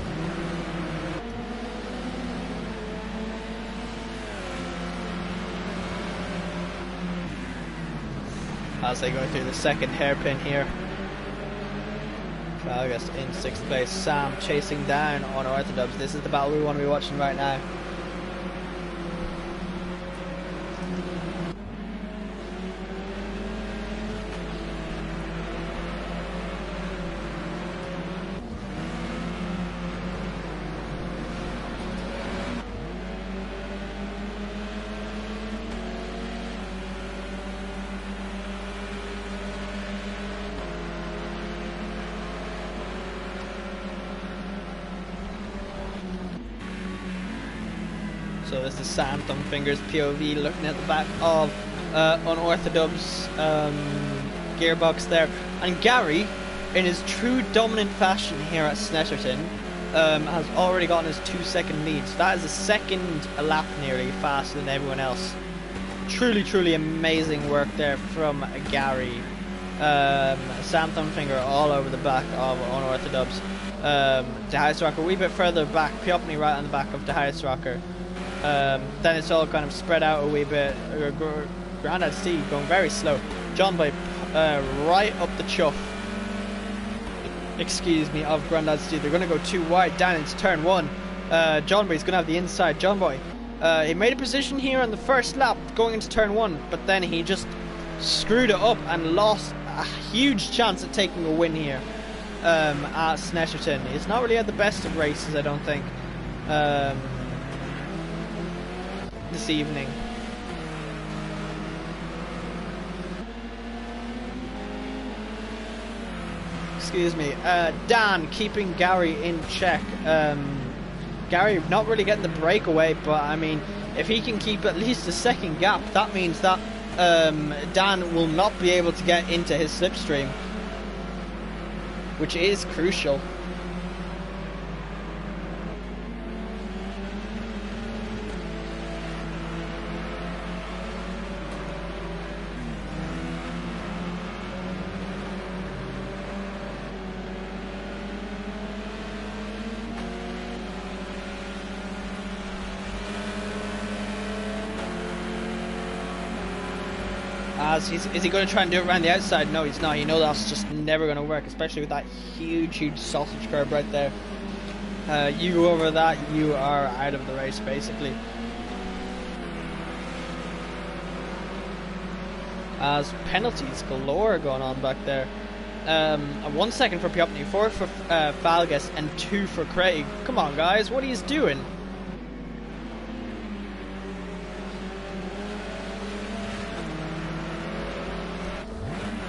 Speaker 4: As they go through the 2nd hairpin here. August in 6th place. Sam chasing down Unorthodox. This is the battle we want to be watching right now. So this is Sam Thumbfinger's POV looking at the back of Unorthodox gearbox there. And Gary in his true dominant fashion here at Snetterton, has already gotten his 2-second lead. So that is a second a lap nearly faster than everyone else. Truly, truly amazing work there from Gary. Sam Thumbfinger all over the back of Unorthodox. De Huisrocker a wee bit further back, Piopni right on the back of De Huisrocker. Then it's all kind of spread out a wee bit. Grandad C going very slow. John Boy right up the chuff. Excuse me, of Grandad C. They're going to go too wide down into turn 1. John Boy's going to have the inside. John Boy, he made a position here on the first lap going into turn 1, but then he just screwed it up and lost a huge chance at taking a win here at Snetterton. He's not really had the best of races, I don't think, this evening. Excuse me. Dan keeping Gary in check. Gary not really getting the breakaway, but I mean, if he can keep at least a second gap, that means that Dan will not be able to get into his slipstream, which is crucial. Is he going to try and do it around the outside? No, he's not. You know that's just never going to work, especially with that huge sausage curb right there. You go over that, you are out of the race, basically. As penalties galore going on back there. 1 second for Piopni, 4 for Falgas, and 2 for Craig. Come on, guys, what are you doing?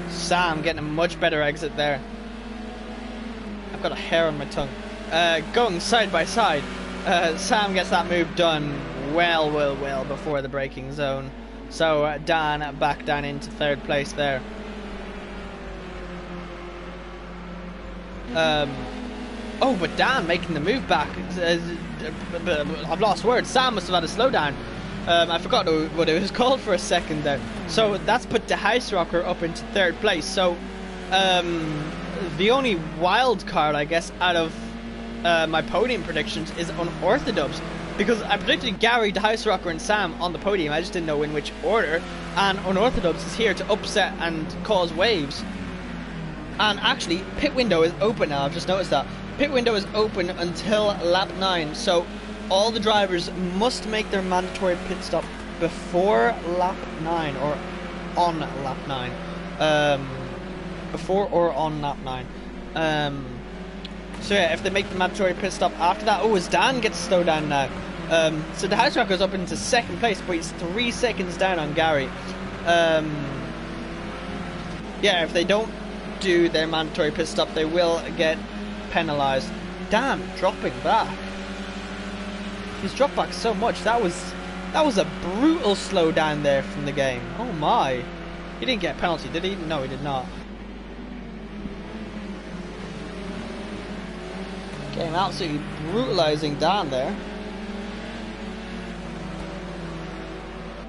Speaker 4: Sam getting a much better exit there. I've got a hair on my tongue. Going side by side. Sam gets that move done well before the braking zone. So Dan back down into 3rd place there. Oh, but Dan making the move back. I've lost words. Sam must have had a slowdown. I forgot what it was called for a second there. So that's put De Huisrocker up into 3rd place. So the only wild card, I guess, out of my podium predictions is Unorthodox, because I predicted Gary, De Huisrocker, and Sam on the podium. I just didn't know in which order. And Unorthodox is here to upset and cause waves. And actually, pit window is open now. I've just noticed that pit window is open until lap 9. So all the drivers must make their mandatory pit stop before lap 9 or on lap 9. Before or on lap 9. So yeah, if they make the mandatory pit stop after that, as Dan gets to slow down now. So the House Rocker's up into 2nd place, but he's 3 seconds down on Gary. Yeah, if they don't do their mandatory pit stop, they will get penalised. Damn, dropping back. He's dropped back so much. That was a brutal slowdown there from the game. Oh my. He didn't get a penalty, did he? No, he did not. Game absolutely brutalising Dan there.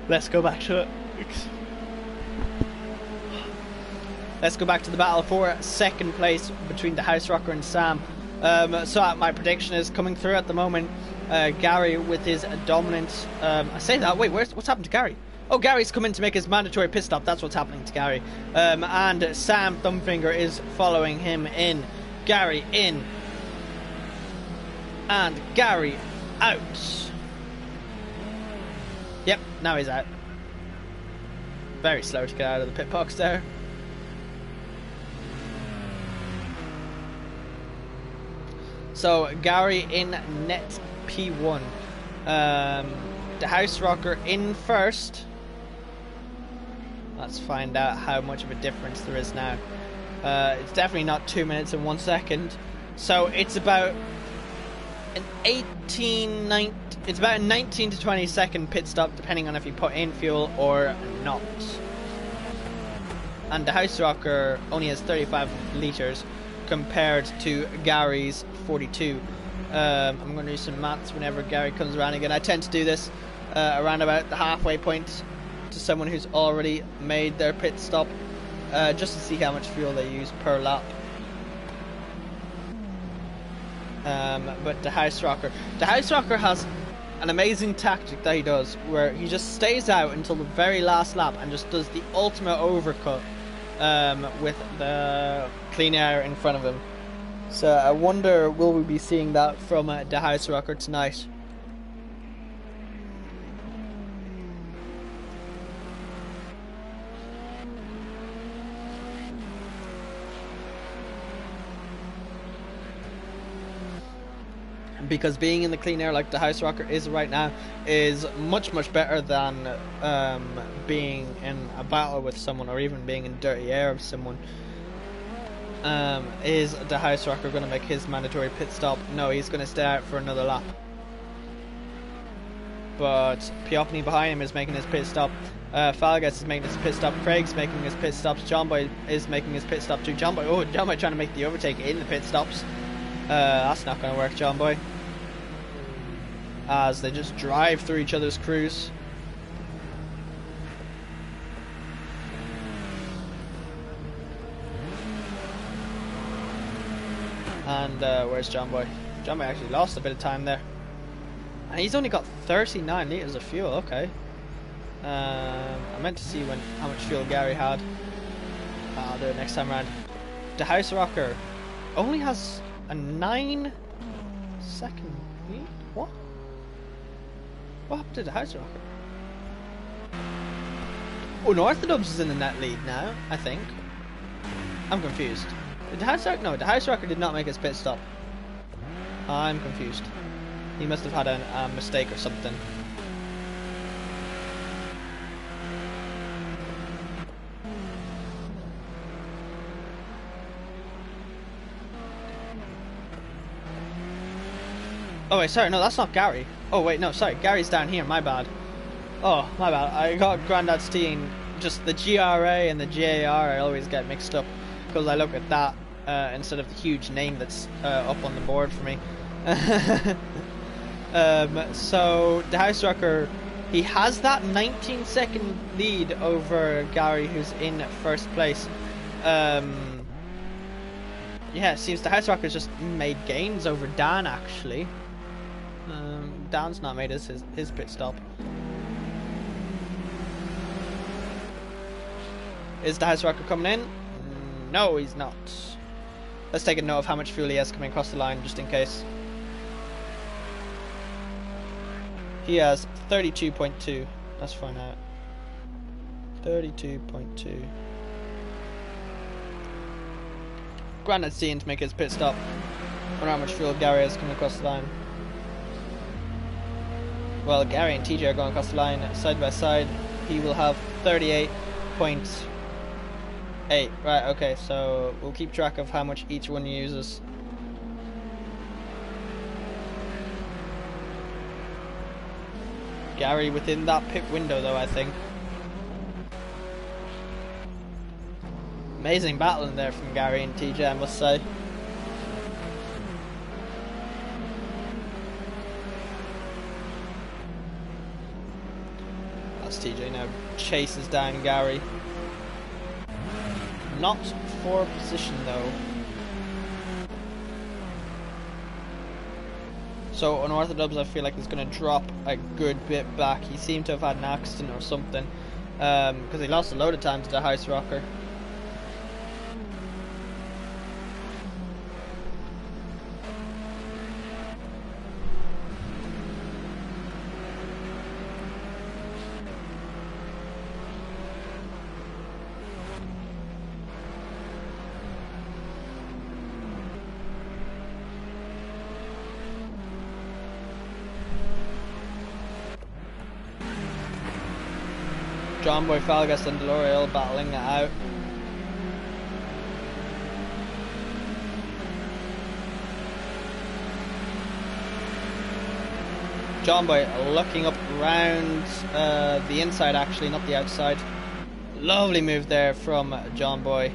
Speaker 4: Let's go back to it. Let's go back to the battle for 2nd place between the House Rocker and Sam. So my prediction is coming through at the moment. Gary with his dominance. I say that. Wait, what's happened to Gary? Oh, Gary's coming to make his mandatory pit stop. That's what's happening to Gary. And Sam Thumbfinger is following him in. Gary in. And Gary out. Yep, now he's out. Very slow to get out of the pit box there. So Gary in net P1. The House Rocker in 1st. Let's find out how much of a difference there is now. It's definitely not 2 minutes and 1 second. So it's about an 19 to 20 second pit stop, depending on if you put in fuel or not. And the House Rocker only has 35 litres, compared to Gary's 42. I'm going to do some maths whenever Gary comes around again. I tend to do this around about the halfway point to someone who's already made their pit stop, just to see how much fuel they use per lap. But the House Rocker has an amazing tactic that he does, where he just stays out until the very last lap and just does the ultimate overcut with the clean air in front of him. So I wonder, will we be seeing that from the House Rocker tonight? Because being in the clean air like the House Rocker is right now is much better than being in a battle with someone, or even being in dirty air of someone. Is the House Rocker going to make his mandatory pit stop? No, he's going to stay out for another lap. But Piopni behind him is making his pit stop. Falgas is making his pit stop. Craig's making his pit stops. Johnboy is making his pit stop too. Johnboy trying to make the overtake in the pit stops. That's not going to work, Johnboy. As they just drive through each other's crews. And where's Johnboy? Johnboy actually lost a bit of time there. And he's only got 39 litres of fuel, okay. I meant to see how much fuel Gary had. I'll do it next time around. The House Rocker only has a 9-second lead? What? What happened to the House Rocker? Unorthodox is in the net lead now, I think. I'm confused. Did the House Rocker? No, the House Rocker did not make his pit stop. I'm confused. He must have had a mistake or something. Oh wait, sorry, no, that's not Gary. Oh wait, no, sorry, Gary's down here, my bad. Oh, my bad, I got Grandad's team. Just the GRA and the GAR I always get mixed up, because I look at that instead of the huge name that's up on the board for me. So, the House Rocker, he has that 19-second lead over Gary, who's in first place. Yeah, it seems the House Rocker's just made gains over Dan, actually. Dan's not made his pit stop. Is the House Rocker coming in? No, he's not. Let's take a note of how much fuel he has coming across the line, just in case. He has 32.2. Let's find out. 32.2. Grandad's seeing to make his pit stop. I wonder how much fuel Gary has coming across the line. Well, Gary and TJ are going across the line side by side. He will have 38.8. Right, okay, so we'll keep track of how much each one uses. Gary within that pit window though, I think. Amazing battle in there from Gary and TJ, I must say. As TJ now chases down Gary. Not for position though. So Unorthodox, I feel like, is going to drop a good bit back. He seemed to have had an accident or something, because he lost a load of time to the House Rocker. Johnboy, Falgas and L'Oreal battling it out. Johnboy looking up around the inside, actually, not the outside. Lovely move there from Johnboy.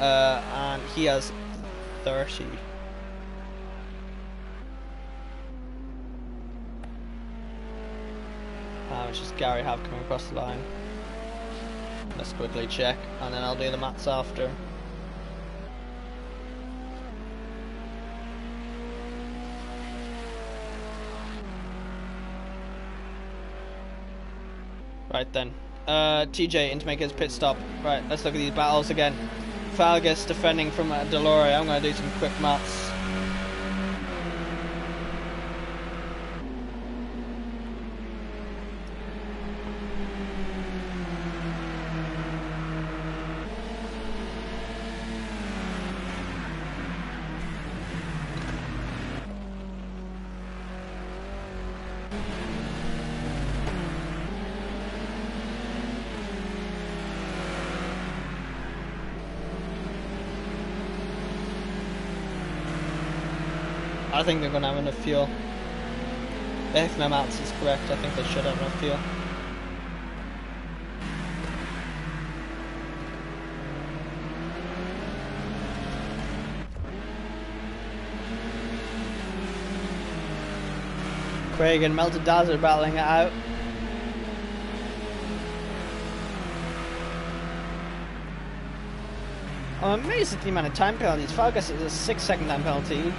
Speaker 4: and he has 30. How much does Gary have coming across the line? Let's quickly check, and then I'll do the maths after. Right then, TJ in to make his pit stop. Right, let's look at these battles again. Falgus defending from Delore. I'm going to do some quick maths. I think they're going to have enough fuel. If my maths is correct, I think they should have enough fuel. Craig and Melted Daz are battling it out. I'm amazed at the amount of time penalties. Falgus is a 6-second time penalty.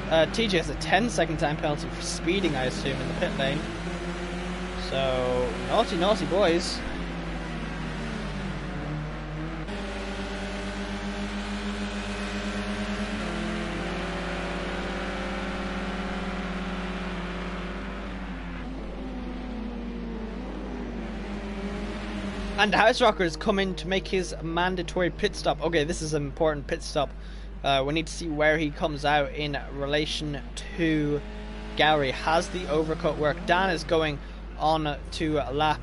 Speaker 4: TJ has a 10-second time penalty for speeding, I assume, in the pit lane. So, naughty, naughty boys. And House Rocker's come in to make his mandatory pit stop. Okay, this is an important pit stop. We need to see where he comes out in relation to Gary. Has the overcut worked? Dan is going on to lap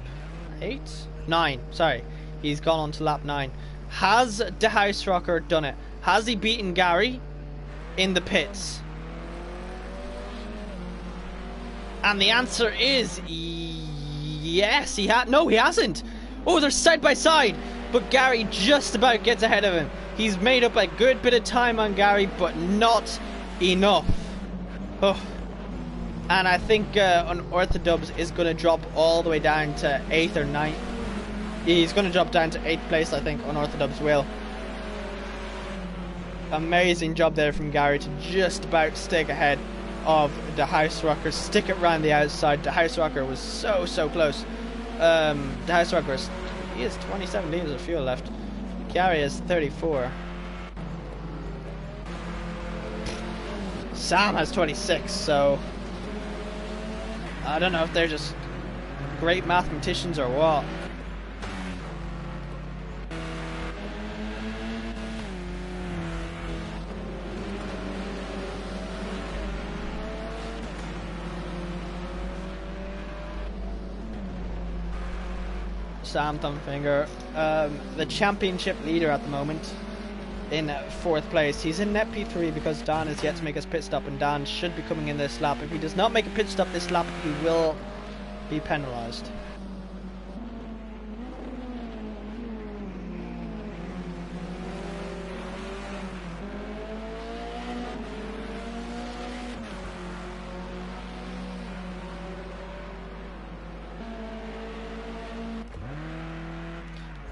Speaker 4: 8? 9, sorry. He's gone on to lap 9. Has the House Rocker done it? Has he beaten Gary in the pits? And the answer is yes, he had. No, he hasn't. Oh, they're side by side, but Gary just about gets ahead of him. He's made up a good bit of time on Gary, but not enough. Oh. And I think Unorthodubs is going to drop all the way down to 8th or 9th. He's going to drop down to 8th place, I think. Unorthodubs will. Amazing job there from Gary to just about stick ahead of the House Rocker. Stick it round the outside. The House Rocker was so close. The House Rocker, he has 27 litres of fuel left. Gary has 34. Sam has 26, so I don't know if they're just great mathematicians or what. Sam Thumbfinger, the championship leader at the moment, in 4th place. He's in net P3 because Dan is yet to make his pit stop, and Dan should be coming in this lap. If he does not make a pit stop this lap, he will be penalised.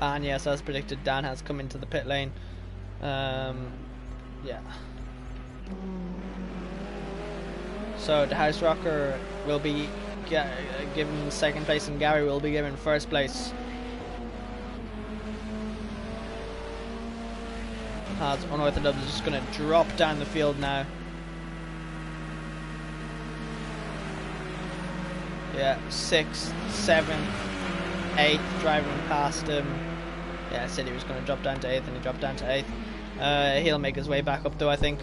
Speaker 4: And yes, as predicted, Dan has come into the pit lane. Yeah. So the House Rocker will be given 2nd place, and Gary will be given 1st place. As Unorthodox is just going to drop down the field now. Yeah, 6th, 7th, 8th, driving past him. Yeah, I said he was going to drop down to 8th, and he dropped down to 8th. He'll make his way back up though, I think.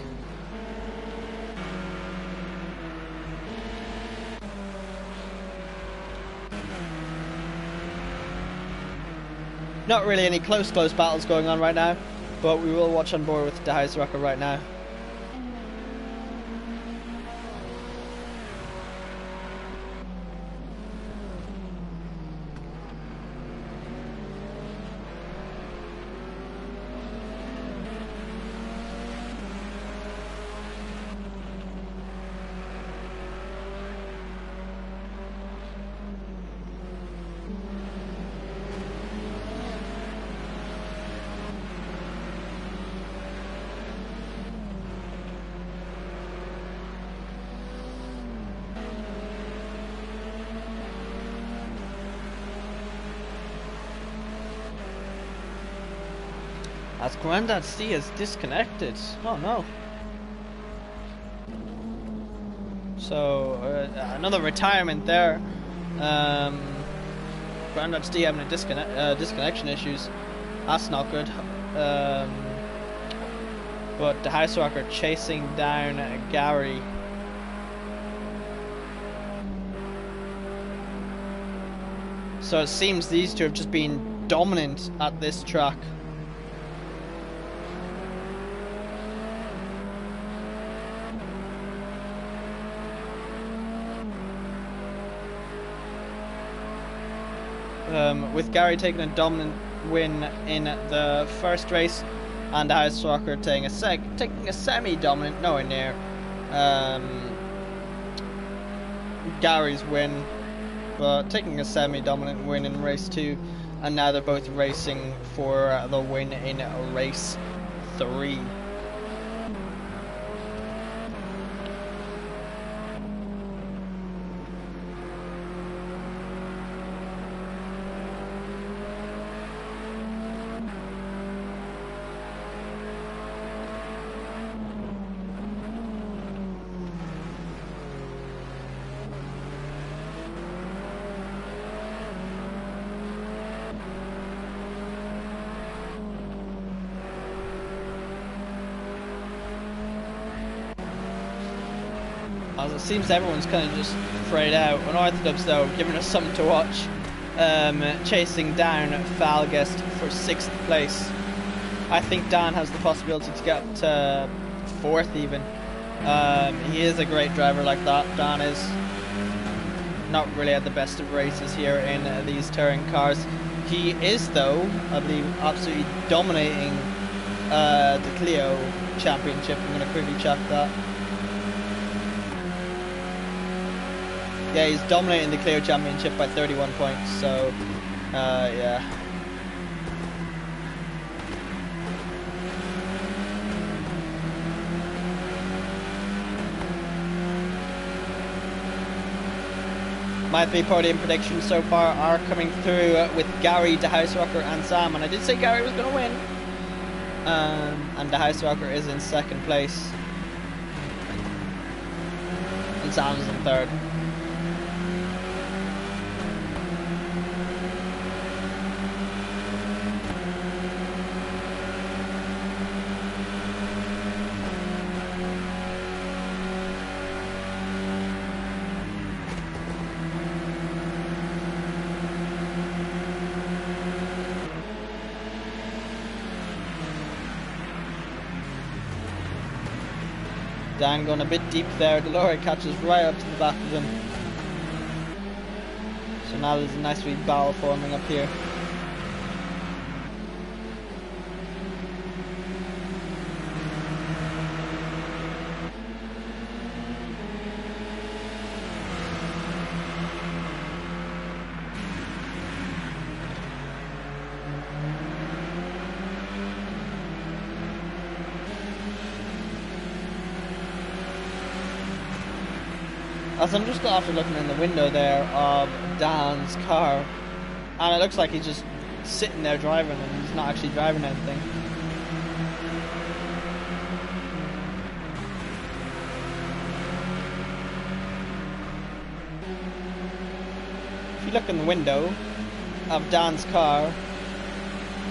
Speaker 4: Not really any close battles going on right now, but we will watch on board with the House Rocker right now. As Grandad C is disconnected. Oh no. So another retirement there. Grandad C having a disconnection issues. That's not good. But the House Rocker chasing down Gary. So it seems these two have just been dominant at this track. With Gary taking a dominant win in the first race, and the House Rocker taking a semi-dominant, nowhere near Gary's win, but taking a semi-dominant win in race 2, and now they're both racing for the win in race 3. As it seems everyone's kind of just frayed out. Unorthodox though, giving us something to watch. Chasing down Falgest for 6th place. I think Dan has the possibility to get up to 4th even. He is a great driver like that. Dan is not really at the best of races here in these touring cars. He is though, I believe, absolutely dominating the Clio Championship. I'm going to quickly check that. Yeah, he's dominating the Clio Championship by 31 points, so, yeah. My 3 podium predictions so far are coming through with Gary, the House Rocker, and Sam, and I did say Gary was going to win. And the House Rocker is in 2nd place. And Sam's in 3rd. Dan going a bit deep there. The lorry catches right up to the back of him. So now there's a nice wee barrel forming up here. As I'm just after looking in the window there of Dan's car, and it looks like he's just sitting there driving and he's not actually driving anything. If you look in the window of Dan's car,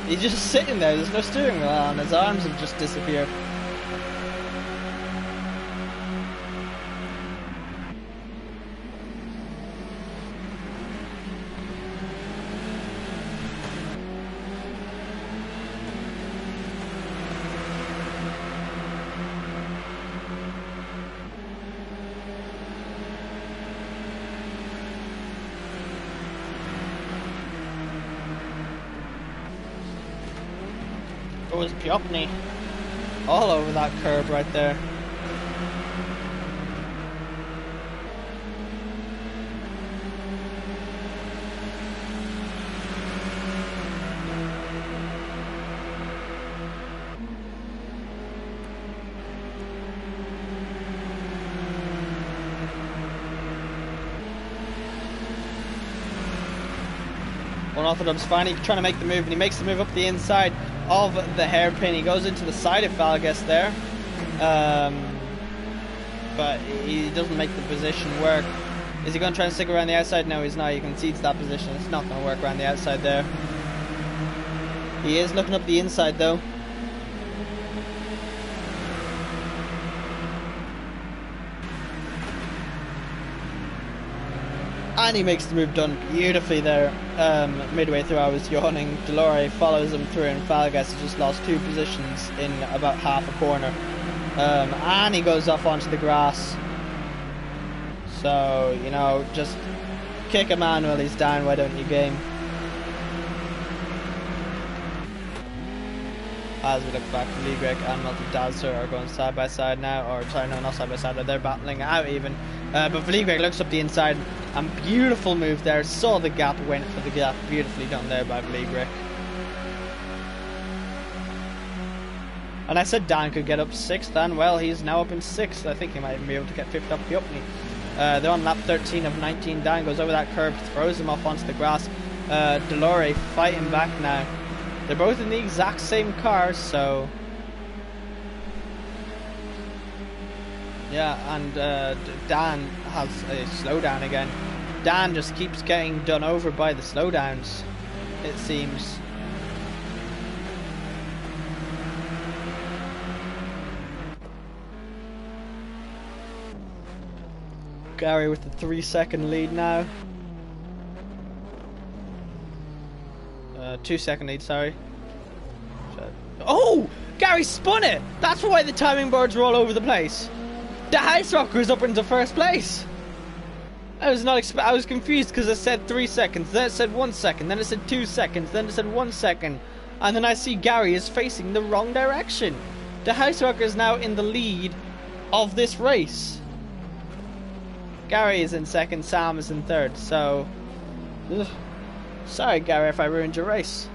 Speaker 4: he's just sitting there, there's no steering wheel on, his arms have just disappeared. It was Piopney all over that curb right there. Unorthodox finally trying to make the move, and he makes the move up the inside. of the hairpin. He goes into the side of Falgas there. But he doesn't make the position work. Is he going to try and stick around the outside? No, he's not. He concedes that position. It's not going to work around the outside there. He is looking up the inside though. And he makes the move done beautifully there. Midway through I was yawning. Delore follows him through and Falgas has just lost 2 positions in about half a corner. And he goes off onto the grass. So, you know, just kick a man while he's down, why don't you, game? As we look back, Ligrek and Multidazzer are going side by side now, or sorry, no, not side by side, they're battling out even. But Ligrek looks up the inside, and beautiful move there, saw the gap, went for the gap, beautifully done there by Ligrek. And I said Dan could get up 6th, and well, he's now up in 6th. I think he might even be able to get 5th up the Upney. They're on lap 13 of 19. Dan goes over that curb, throws him off onto the grass. Delore fighting back now. They're both in the exact same car, so... Yeah, and Dan has a slowdown again. Dan just keeps getting done over by the slowdowns, it seems. Gary with the 3-second lead now. 2-second lead, sorry. Oh! Gary spun it! That's why the timing boards were all over the place. The House Rocker is up into 1st place. I was not I was confused because it said 3 seconds, then it said 1 second, then it said 2 seconds, then it said 1 second. And then I see Gary is facing the wrong direction. The House Rocker is now in the lead of this race. Gary is in 2nd, Sam is in 3rd, so... Ugh. Sorry Gary if I ruined your race.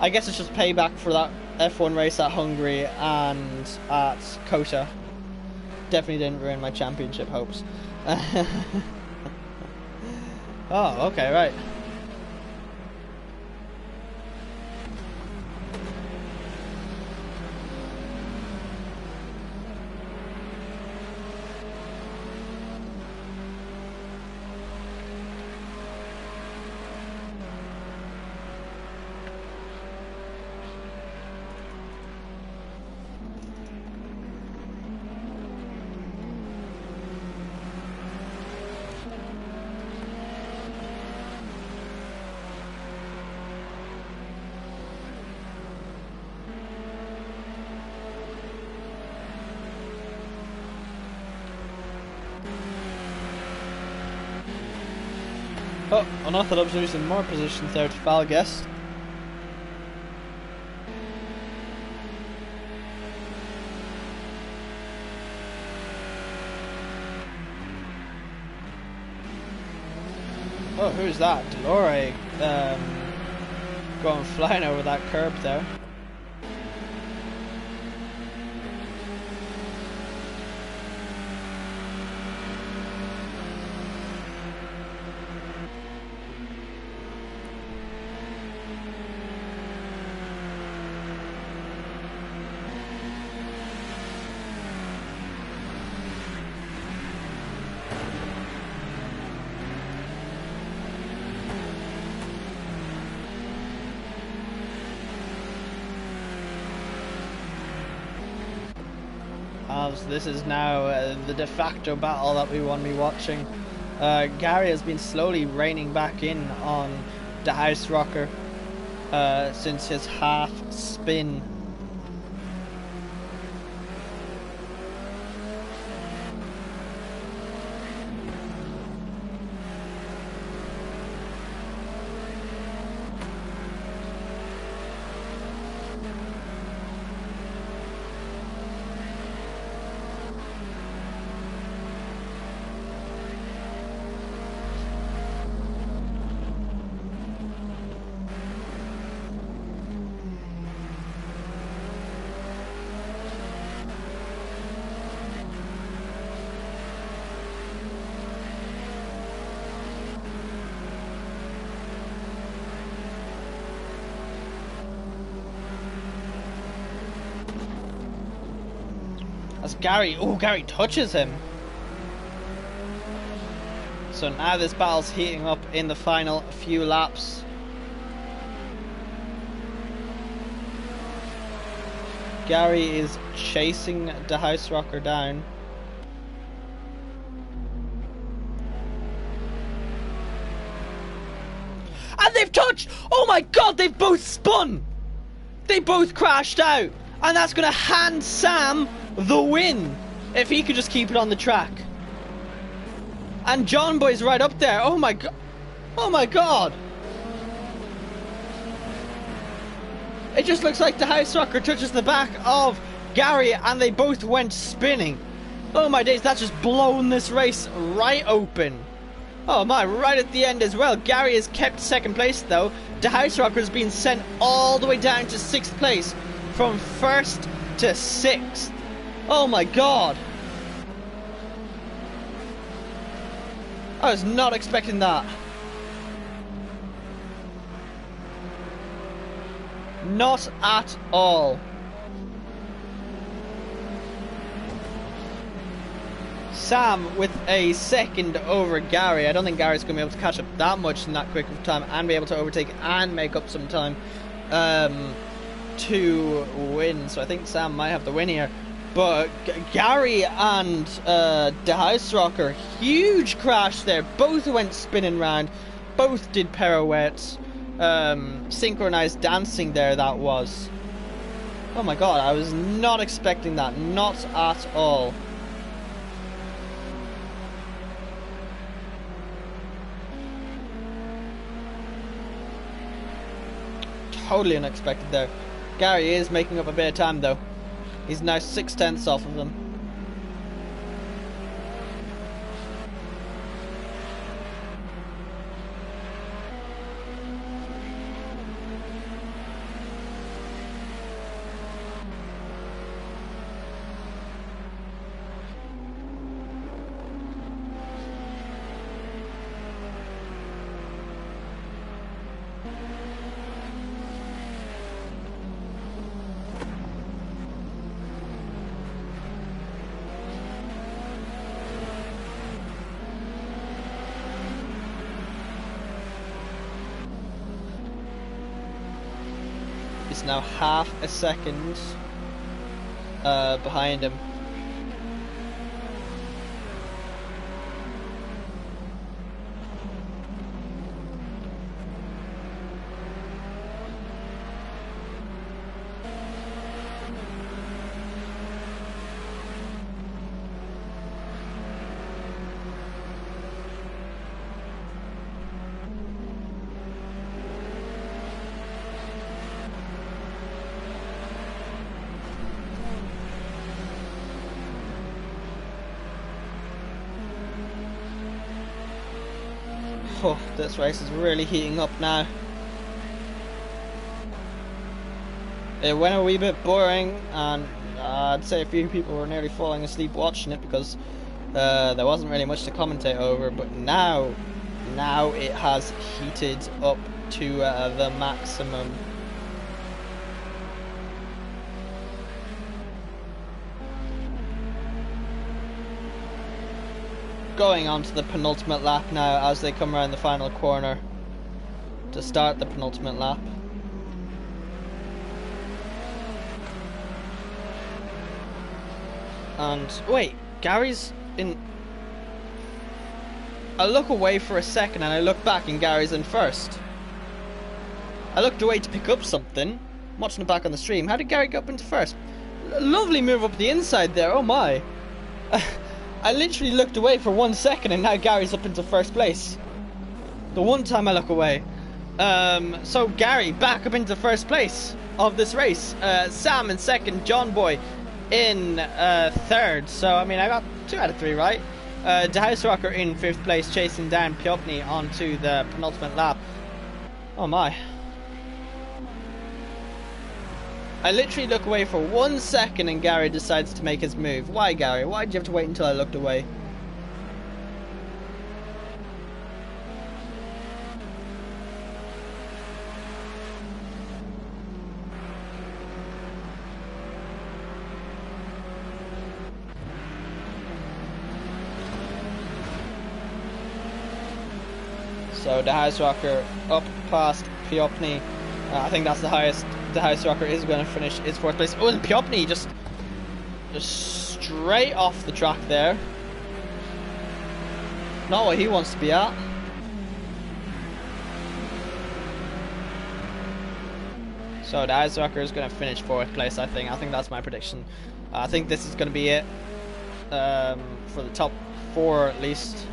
Speaker 4: I guess it's just payback for that F1 race at Hungary and at Kota. Definitely didn't ruin my championship hopes. Oh, okay, right. Oh, and I thought I was losing more positions there to Falgas. Oh, who's that? Delore going flying over that curb there. This is now the de facto battle that we want to be watching. Gary has been slowly reining back in on the House Rocker since his half spin. as Gary... Oh, Gary touches him. So now this battle's heating up in the final few laps. Gary is chasing the House Rocker down. And they've touched! Oh my god, they've both spun! They both crashed out! And that's going to hand Sam the win! If he could just keep it on the track. And John Boy's right up there. Oh my god. Oh my god. It just looks like the House Rocker touches the back of Gary and they both went spinning. Oh my days, that's just blown this race right open. Oh my, right at the end as well. Gary has kept second place though. The House Rocker has been sent all the way down to 6th place. From 1st to 6th. Oh my god. I was not expecting that. Not at all. Sam with a second over Gary. I don't think Gary's going to be able to catch up that much in that quick of time and be able to overtake and make up some time to win. So I think Sam might have the win here. But Gary and the House Rocker, huge crash there. Both went spinning round. Both did pirouettes. Synchronized dancing there, that was. Oh my god, I was not expecting that. Not at all. Totally unexpected there. Gary is making up a bit of time though. He's now 6/10 off of them. He's now half a second behind him. Oh, this race is really heating up now. It went a wee bit boring, and I'd say a few people were nearly falling asleep watching it because there wasn't really much to commentate over. But now it has heated up to the maximum. Going on to the penultimate lap now as they come around the final corner to start the penultimate lap. And wait, Gary's in. I look away for a second and I look back and Gary's in first. I looked away to pick up something. I'm watching it back on the stream. How did Gary get up into first? Lovely move up the inside there, oh my. I literally looked away for 1 second and now Gary's up into first place. The one time I look away. So Gary back up into first place of this race. Sam in second, John Boy in third. So I mean I got 2 out of 3 right. The House Rocker in 5th place chasing down Piopni onto the penultimate lap. Oh my. I literally look away for 1 second and Gary decides to make his move. Why, Gary? Why did you have to wait until I looked away? So the House Rocker up past Piopni. I think that's the highest the House Rocker is going to finish is 4th place. Oh, and Piopni just straight off the track there. Not what he wants to be at. So the House Rocker is going to finish 4th place, I think. I think that's my prediction. I think this is going to be it for the top 4 at least.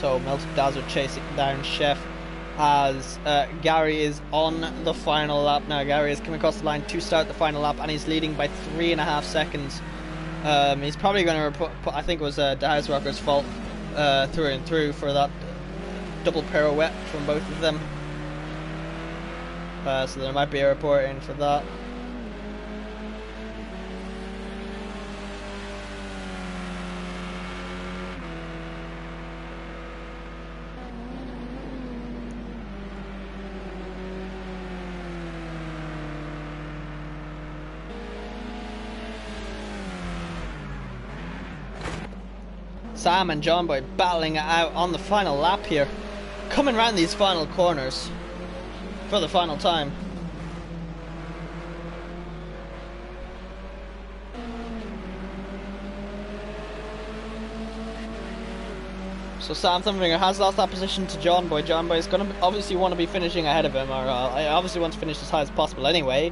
Speaker 4: So Melted Dazzler chasing down Chef as Gary is on the final lap now. Gary is coming across the line to start the final lap and he's leading by 3.5 seconds. He's probably going to report, I think it was the House Rocker's fault through and through for that double pirouette from both of them. So there might be a report in for that. Sam and John Boy battling it out on the final lap here, coming around these final corners for the final time. So Sam Thumbfinger has lost that position to John Boy. John Boy is going to obviously want to be finishing ahead of him, or I obviously want to finish as high as possible anyway.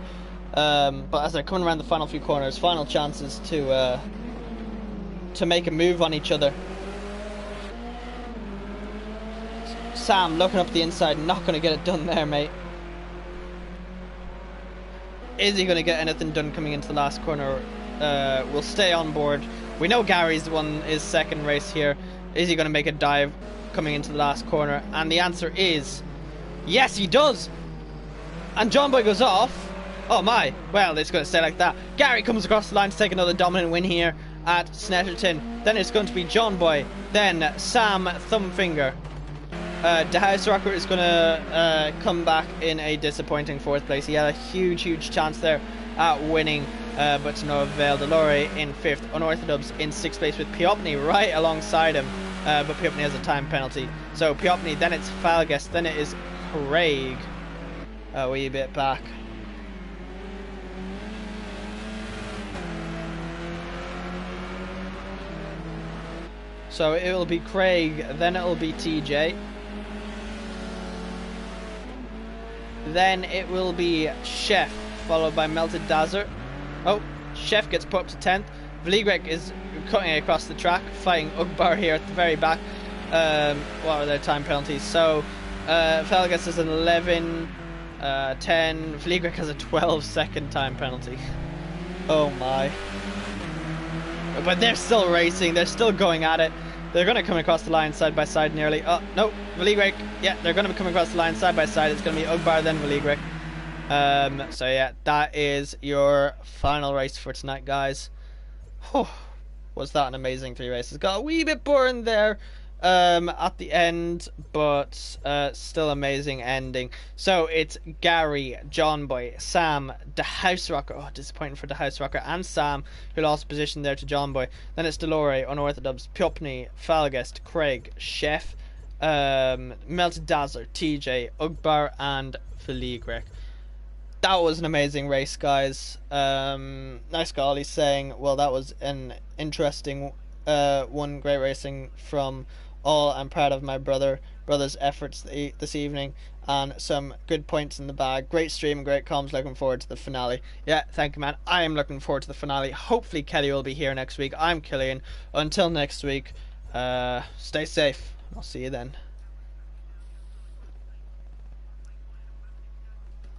Speaker 4: But as they're coming around the final few corners, final chances to make a move on each other. Sam looking up the inside, not going to get it done there, mate. Is he going to get anything done coming into the last corner? We'll stay on board. We know Gary's won his second race here. Is he going to make a dive coming into the last corner? And the answer is yes, he does. And John Boy goes off. Oh my, well, it's going to stay like that. Gary comes across the line to take another dominant win here at Snetterton. Then it's going to be John Boy, then Sam Thumbfinger. The House Rocker is going to come back in a disappointing 4th place. He had a huge chance there at winning, but to no avail. Delore in 5th, Unorthodox in 6th place with Piopni right alongside him, but Piopni has a time penalty. So Piopni, then it's Falguest, then it is Craig a wee bit back. So it will be Craig, then it will be TJ. Then it will be Chef, followed by Melted Dazzler. Oh, Chef gets put up to 10th. Vligrek is cutting across the track, fighting Ugbar here at the very back. What are their time penalties? So, Felgus is an 11, 10. Vligrek has a 12-second time penalty. Oh my. But they're still racing, they're still going at it. They're going to come across the line side by side nearly. Oh, no, Vligrek. Yeah, they're going to come across the line side by side. It's going to be Ugbar, then Vligrek. So yeah, that is your final race for tonight, guys. Oh, was that an amazing 3 races? Got a wee bit boring there at the end, but still amazing ending. So it's Gary, John Boy, Sam, the House Rocker. Oh, disappointing for the House Rocker and Sam, who lost position there to John Boy. Then it's Delore, Unorthodox, Piopni, Falguest, Craig, Chef, Melted Dazzler, TJ, Ugbar, and Vligrek. That was an amazing race, guys. Nice golly saying, well, that was an interesting one. Great racing from all. I'm proud of my brother's efforts this evening, and some good points in the bag. Great stream, great comms. Looking forward to the finale. Yeah, thank you, man. I am looking forward to the finale. Hopefully Kelly will be here next week. I'm Killian. Until next week, stay safe. I'll see you then.